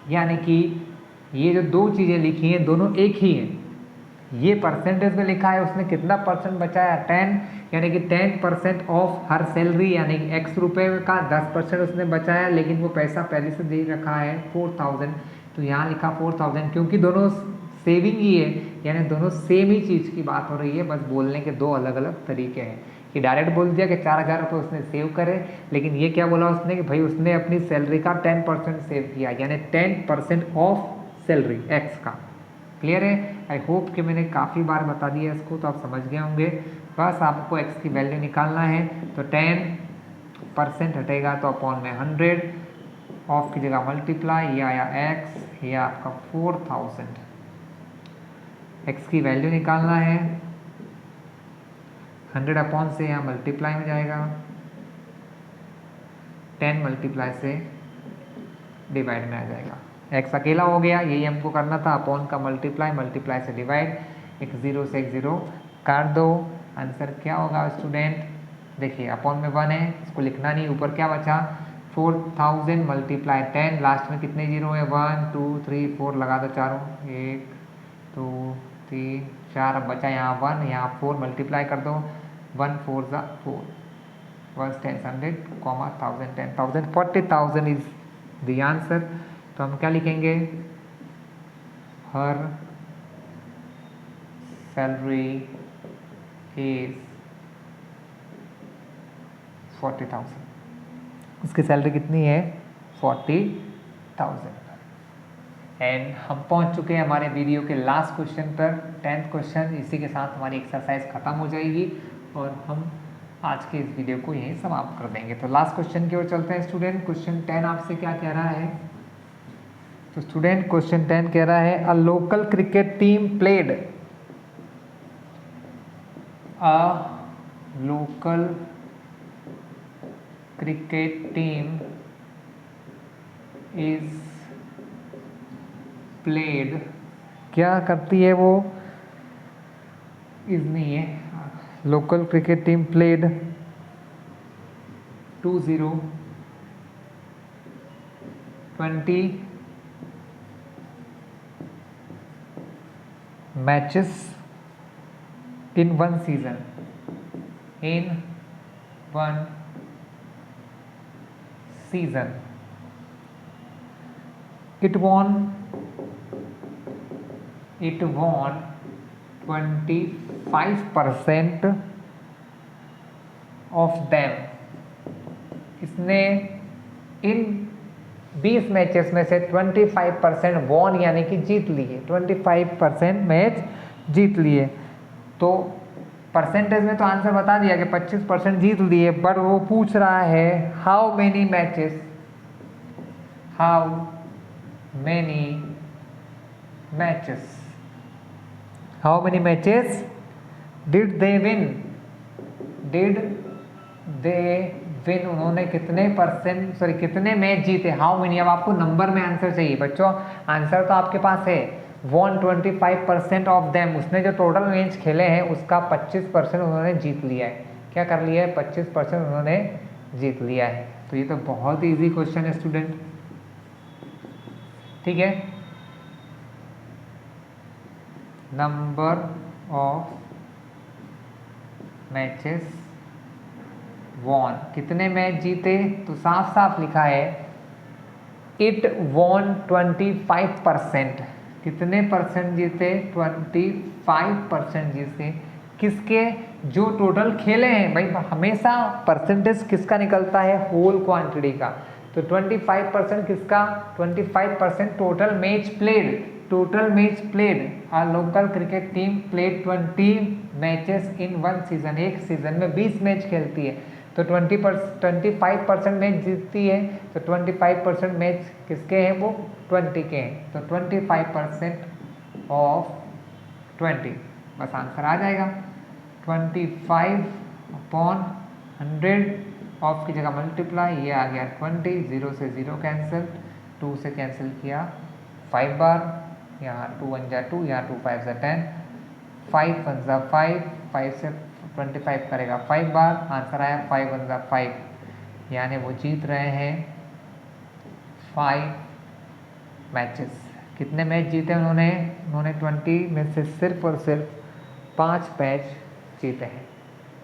यानी कि ये जो दो चीज़ें लिखी हैं दोनों एक ही हैं। ये परसेंटेज में लिखा है उसने कितना परसेंट बचाया? 10, यानी कि 10% ऑफ हर सैलरी, यानी कि X रुपये का 10% उसने बचाया, लेकिन वो पैसा पहले से दे रखा है 4,000। तो यहाँ लिखा 4,000 क्योंकि दोनों सेविंग ही है, यानी दोनों सेम ही चीज़ की बात हो रही है, बस बोलने के दो अलग अलग तरीके हैं। कि डायरेक्ट बोल दिया कि 4,000 रुपये उसने सेव करे, लेकिन ये क्या बोला उसने कि भाई उसने अपनी सैलरी का 10% सेव किया, यानी 10% ऑफ सैलरी X का। क्लियर है? आई होप कि मैंने काफ़ी बार बता दिया इसको, तो आप समझ गए होंगे। बस आपको X की वैल्यू निकालना है, तो 10% हटेगा तो अपॉन में 100, ऑफ की जगह मल्टीप्लाई, ये आया X, ये आपका 4,000। X की वैल्यू निकालना है, 100 अपॉन से यहाँ मल्टीप्लाई में जाएगा, 10 मल्टीप्लाई से डिवाइड में आ जाएगा। X अकेला हो गया, यही हमको करना था, अपॉन का मल्टीप्लाई, मल्टीप्लाई से डिवाइड, एक जीरो से एक जीरो काट दो। आंसर क्या होगा स्टूडेंट? देखिए अपॉन में 1 है, इसको लिखना नहीं, ऊपर क्या बचा? 4,000 मल्टीप्लाई 10, लास्ट में कितने जीरो है? 1 2 3 4 लगा दो चारों, 1 2 3 4, अब बचा यहाँ 1, यहाँ 4 मल्टीप्लाई कर दो, 1 4 ज़ा 4, 1 10 100, 1000 10,000, 40,000 इज द आंसर। तो हम क्या लिखेंगे? हर सैलरी इज 40,000। उसकी सैलरी कितनी है? 40,000। एंड हम पहुंच चुके हैं हमारे वीडियो के लास्ट क्वेश्चन पर, 10th क्वेश्चन। इसी के साथ हमारी एक्सरसाइज खत्म हो जाएगी और हम आज के इस वीडियो को यहीं समाप्त कर देंगे। तो लास्ट क्वेश्चन की ओर चलते हैं स्टूडेंट। क्वेश्चन 10 आपसे क्या कह रहा है? तो स्टूडेंट क्वेश्चन 10 कह रहा है a local cricket team played local cricket team is played, क्या करती है वो? इज नहीं है, local cricket team played 20 matches in one season, in one season it won 25% of them। इसने इन 20 मैचेस में से 25% वॉन यानी कि जीत लिए, 25% मैच जीत लिए। तो परसेंटेज में तो आंसर बता दिया कि 25% जीत लिए, बट वो पूछ रहा है how many matches, how many matches, how many matches did they win, did they win, उन्होंने कितने परसेंट सॉरी कितने मैच जीते। हाउ मेनी, अब आपको नंबर में आंसर चाहिए बच्चों। आंसर तो आपके पास है, वॉन 25% ऑफ देम, उसने जो टोटल मैच खेले हैं उसका 25% उन्होंने जीत लिया है। क्या कर लिया है? 25% उन्होंने जीत लिया है। तो ये तो बहुत ही ईजी क्वेश्चन है स्टूडेंट, ठीक है। नंबर ऑफ मैचेस वॉन, कितने मैच जीते? तो साफ साफ लिखा है इट वॉन 25%। कितने परसेंट जीते? 25% जीते। किसके? जो टोटल खेले हैं। भाई हमेशा परसेंटेज किसका निकलता है? होल क्वांटिटी का। तो 25% किसका? 25% total match played, total match played. A local cricket team played 20 matches in one season, एक सीजन में 20 मैच खेलती है। तो 25% मैच जीतती है, तो 25% मैच किसके हैं? वो 20 के हैं। तो 25% ऑफ 20, बस आंसर आ जाएगा 25/100। ऑफ की जगह मल्टीप्लाई, ये आ गया 20, 0 से 0 कैंसिल, 2 से कैंसिल किया 5 बार, यहाँ 2 1 जा 2, यहाँ 2 5 जा 10, 5 1 जा 5, 5 से 25 करेगा 5 बार, आंसर आया 5 1 जा 5, यानी वो जीत रहे हैं 5 मैचेस। कितने मैच जीते उन्होंने? उन्होंने 20 में से सिर्फ और सिर्फ 5 मैच जीते हैं।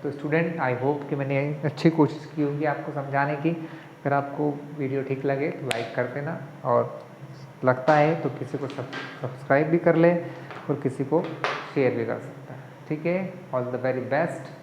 तो स्टूडेंट आई होप कि मैंने अच्छी कोशिश की होगी आपको समझाने की। अगर आपको वीडियो ठीक लगे तो लाइक कर देना, और लगता है तो किसी को सब्सक्राइब भी कर ले और किसी को शेयर भी कर सकता है, ठीक है। All the very best.